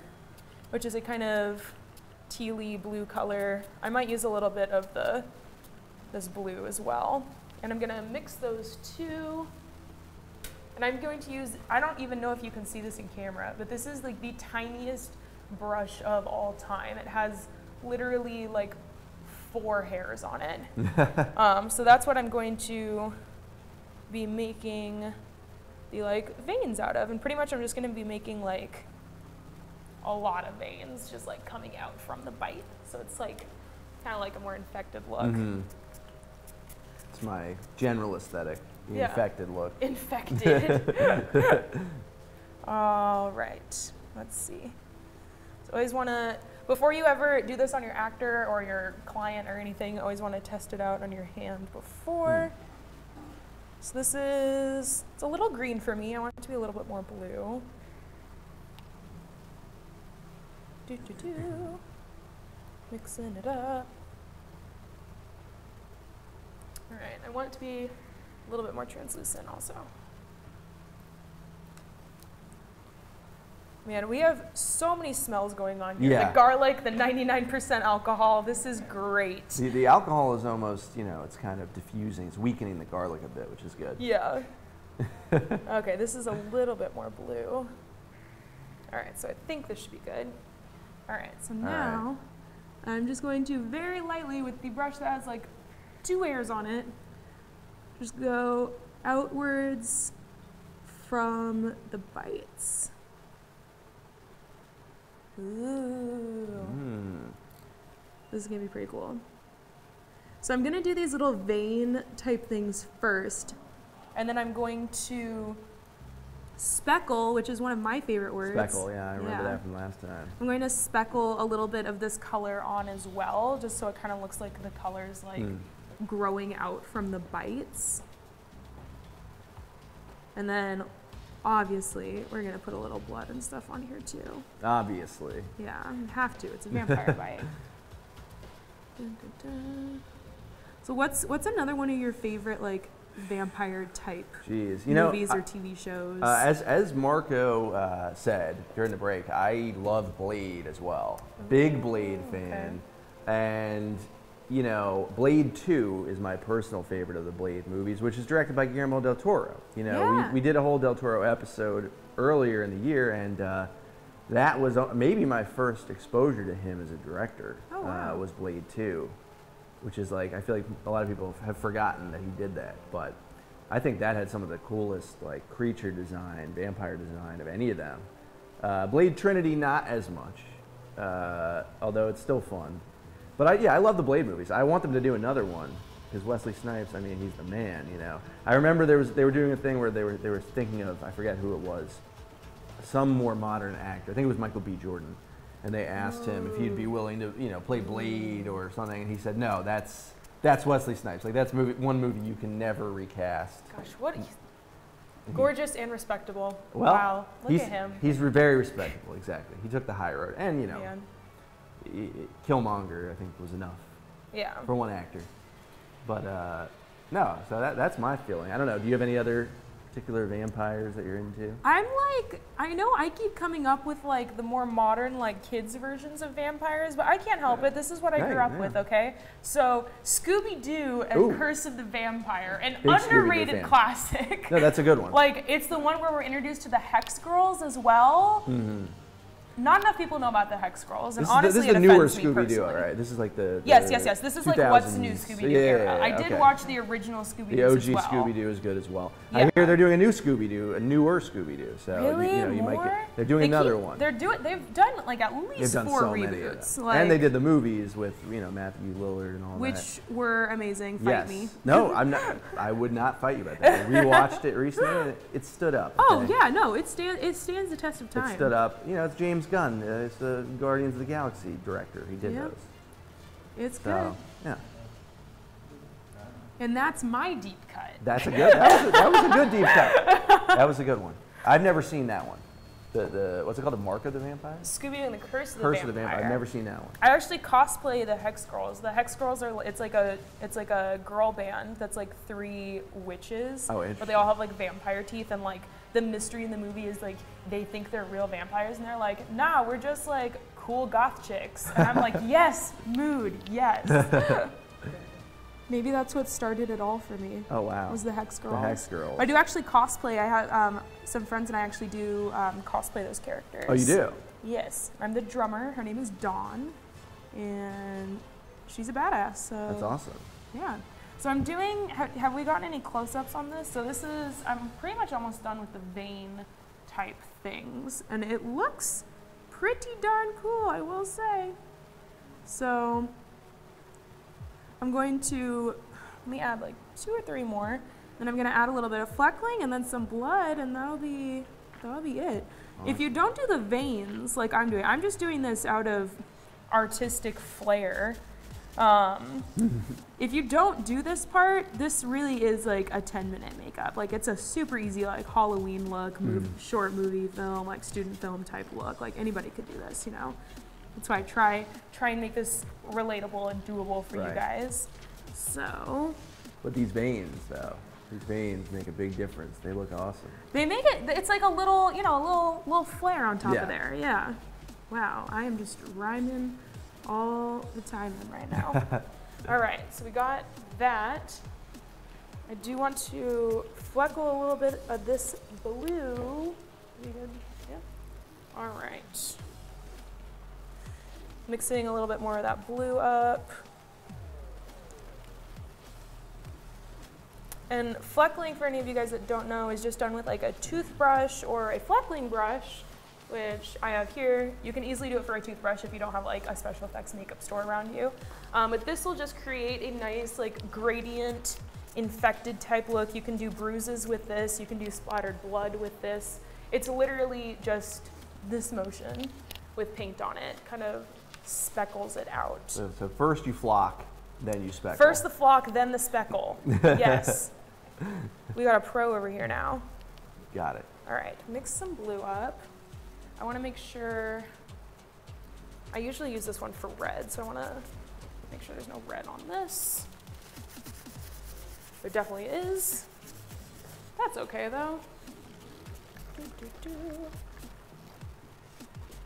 which is a kind of tealy blue color. I might use a little bit of this blue as well. And I'm going to mix those two. And I'm going to use, I don't even know if you can see this in camera, but this is like the tiniest brush of all time. It has literally like 4 hairs on it. So that's what I'm going to be making the like veins out of. And pretty much I'm just going to be making like a lot of veins just like coming out from the bite. So it's like kind of like a more infected look. Mm-hmm. It's my general aesthetic, the infected look. Infected. All right, let's see. So always want to, before you ever do this on your actor or your client or anything, always want to test it out on your hand before. So this is, it's a little green for me. I want it to be a little bit more blue. Mixing it up. All right, I want it to be a little bit more translucent also. Man, we have so many smells going on here. Yeah. The garlic, the 99% alcohol. This is great. The alcohol is almost, it's kind of diffusing. It's weakening the garlic a bit, which is good. Yeah. Okay, this is a little bit more blue. All right, so I think this should be good. All right, so now I'm just going to very lightly with the brush that has like 2 hairs on it, just go outwards from the bites. Ooh. This is gonna be pretty cool. So I'm gonna do these little vein type things first, and then I'm going to speckle, which is one of my favorite words. Speckle, yeah, I remember that from last time. I'm going to speckle a little bit of this color on as well, just so it kind of looks like the color's like growing out from the bites. And then obviously we're gonna put a little blood and stuff on here too. Obviously. Yeah, you have to, it's a vampire bite. Dun, dun, dun. So what's another one of your favorite like vampire type movies or TV shows? As Marco said during the break, I love Blade as well. Big Blade fan. And you know, Blade 2 is my personal favorite of the Blade movies, which is directed by Guillermo del Toro. You know, we did a whole del Toro episode earlier in the year, and that was maybe my first exposure to him as a director. Was Blade 2. Which is like, I feel like a lot of people have forgotten that he did that, but I think that had some of the coolest like creature design, vampire design of any of them. Blade Trinity, not as much, although it's still fun. But I love the Blade movies. I want them to do another one because Wesley Snipes, I mean, he's the man, you know. I remember they were doing a thing where they were thinking of, I forget who it was, some more modern actor. I think it was Michael B. Jordan. And they asked him if he'd be willing to, you know, play Blade or something, and he said, "No, that's Wesley Snipes. Like that's one movie you can never recast." Gosh, what gorgeous and respectable. Well, wow, look at him. He's very respectable. Exactly. He took the high road, and you know, Killmonger I think was enough. Yeah. For one actor, but no. So that's my feeling. I don't know. Do you have any other particular vampires that you're into? I'm like, I know I keep coming up with like the more modern like kids versions of vampires, but I can't help it. This is what I grew up with, okay? So Scooby-Doo and Curse of the Vampire, an underrated classic. No, that's a good one. Like it's the one where we're introduced to the Hex Girls as well. Not enough people know about the Hex Girls, and honestly, this is the newer Scooby-Doo, right? This is like the yes. This is like what's new Scooby-Doo era. I did watch the original Scooby-Doo. The OG as well. Scooby-Doo is good as well. I hear they're doing a new Scooby-Doo, a newer Scooby-Doo. So really? you might get. They're doing another one. They've done like at least 4 reboots. Like, and they did the movies with Matthew Lillard and all that. Which were amazing. Fight me. No, I'm not. I would not fight you about that. I rewatched it recently, and it stood up. Oh yeah, no, it stands the test of time. It stood up. You know, it's James Gunn. It's the Guardians of the Galaxy director. He did those. It's good. Yeah. And that's my deep cut. That's a good. That was a good deep cut. That was a good one. I've never seen that one. The what's it called? The Mark of the Vampire? Scooby-Doo and the Curse of the Vampire. Curse of the Vampire. I've never seen that one. I actually cosplay the Hex Girls. The Hex Girls are it's like a girl band that's like 3 witches. Oh, interesting. But they all have like vampire teeth, and like the mystery in the movie is like they think they're real vampires, and they're like, nah, we're just like cool goth chicks. And I'm like, yes, mood, yes. Maybe that's what started it all for me. Oh wow! Was the Hex Girls? The Hex Girls. I do actually cosplay. I have some friends and I actually do cosplay those characters. Oh, you do? Yes, I'm the drummer. Her name is Dawn, and she's a badass. So that's awesome. Yeah. So I'm doing. Have we gotten any close-ups on this? So this is. I'm pretty much almost done with the vein type things, and it looks pretty darn cool, I will say. So I'm going to, let me add like 2 or 3 more. Then I'm going to add a little bit of fleckling and then some blood, and that'll be it. If you don't do the veins like I'm doing, I'm just doing this out of artistic flair. If you don't do this part, this really is like a 10-minute makeup. Like it's a super easy like Halloween look, short movie film, like student film type look. Like anybody could do this, you know. That's why I try and make this relatable and doable for you guys. So. But these veins, though, make a big difference. They look awesome. They make it. It's like a little, you know, a little flare on top of there. Yeah. Wow. I am just rhyming all the time right now. All right. So we got that. I do want to fleckle a little bit of this blue. Pretty good. Yeah. All right. Mixing a little bit more of that blue up. And fleckling, for any of you guys that don't know, is just done with like a toothbrush or a fleckling brush, which I have here. You can easily do it for a toothbrush if you don't have like a special effects makeup store around you. But this will just create a nice like gradient infected type look. You can do bruises with this. You can do splattered blood with this. It's literally just this motion with paint on it, kind of speckles it out. So first you flock, then you speckle. First the flock, then the speckle. Yes. We got a pro over here now. Got it. All right, mix some blue up. I want to make sure, I usually use this one for red, so I want to make sure there's no red on this. There definitely is. That's okay though.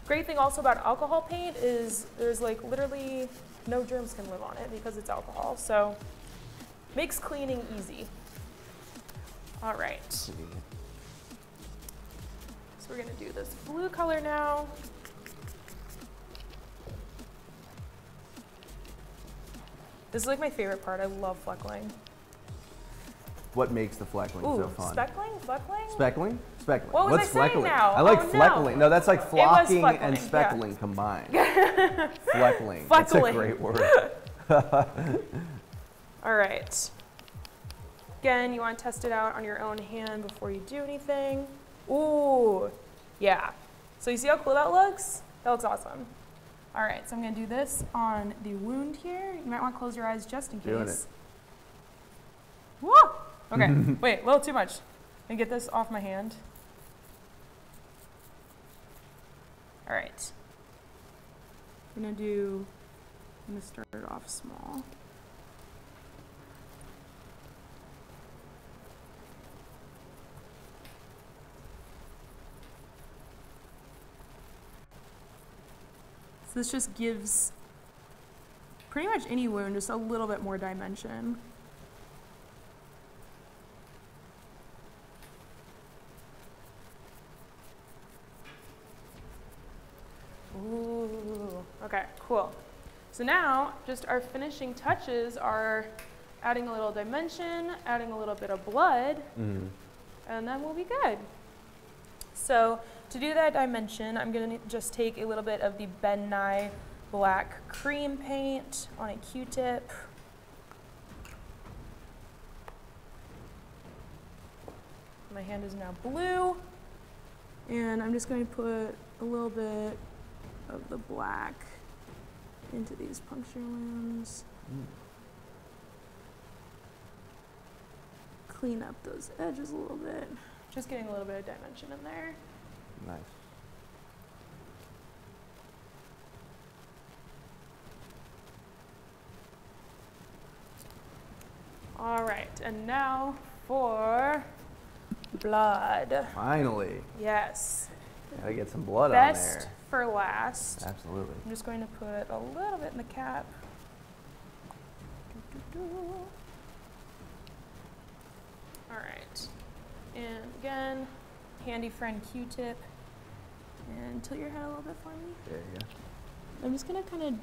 Great thing also about alcohol paint is there's like literally no germs can live on it because it's alcohol, so makes cleaning easy. All right. So we're gonna do this blue color now. This is like my favorite part. I love fleckling. What makes the fleckling so fun? Speckling? Fleckling? Speckling? Speckling. What was What's I saying fleckling? now? I like Oh, no. fleckling. No, that's like flocking fleckling, and yeah. speckling combined. Fleckling. That's a Fleckling. great word. All right. Again, you want to test it out on your own hand before you do anything. Ooh, yeah. So you see how cool that looks? That looks awesome. All right, so I'm gonna do this on the wound here. You might want to close your eyes just in case. Doing it. Woo! Okay, wait, a little too much. Let me get this off my hand. All right. I'm gonna start it off small. So this just gives pretty much any wound just a little bit more dimension. Ooh, okay, cool. So now just our finishing touches are adding a little dimension, adding a little bit of blood, and then we'll be good. So to do that dimension, I'm gonna just take a little bit of the Ben Nye black cream paint on a Q-tip. My hand is now blue, and I'm just going to put a little bit of the black into these puncture wounds. Clean up those edges a little bit. Just getting a little bit of dimension in there. Nice. All right, and now for blood. Finally. Yes. Gotta get some blood on Best there. for last. Absolutely. I'm just going to put a little bit in the cap. All right. And again, handy friend Q-tip. And tilt your head a little bit for me. There you go. I'm just gonna kind of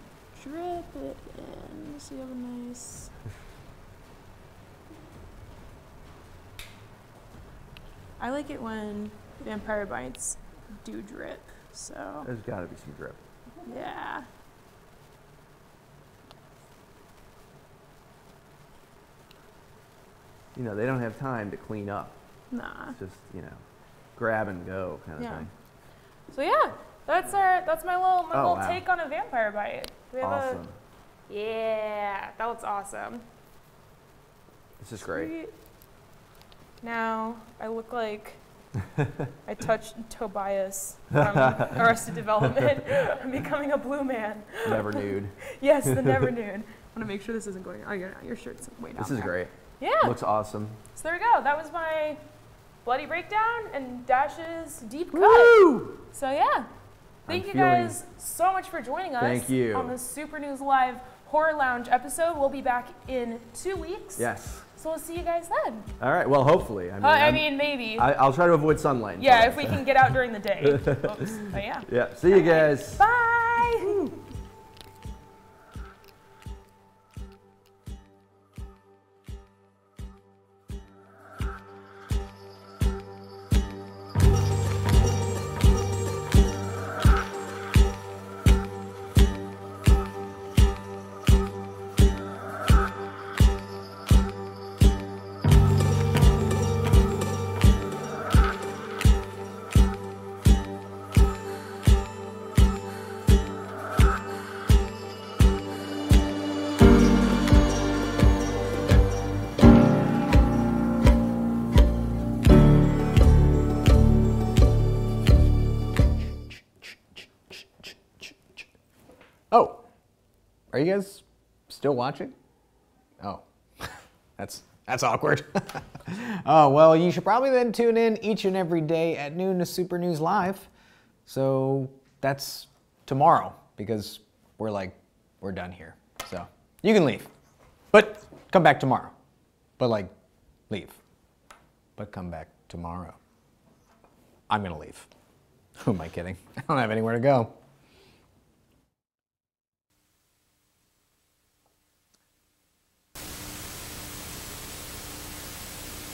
drip it in so you have a nice. I like it when Vampire Bites do drip, so. There's gotta be some drip. Yeah. You know, they don't have time to clean up. Nah. It's just, you know, grab and go kind of Yeah. thing. So yeah, that's my little wow. take on a Vampire Bite. We have Awesome. Yeah, that looks awesome. This is great. Sweet. Now I look like I touched Tobias from Arrested Development. I'm becoming a blue man. Never nude. Yes, the never nude. I want to make sure this isn't going. Oh, your shirt's way down This is there. great. Yeah. Looks awesome. So there we go. That was my bloody breakdown and Dash's deep cut. Woo! So yeah, thank you guys so much for joining us. Thank you. On the Super News Live Horror Lounge episode. We'll be back in 2 weeks. Yes. So we'll see you guys then. All right. Well, hopefully. I mean, maybe. I'll try to avoid sunlight. Yeah, if we can get out during the day. Oops. But yeah. Yeah. See you guys. Bye. Oh, are you guys still watching? Oh, that's awkward. Oh, well, you should probably then tune in each and every day at noon to Super News Live. So that's tomorrow because we're done here. So you can leave, but come back tomorrow. But leave, but come back tomorrow. I'm gonna leave. Who am I kidding? I don't have anywhere to go.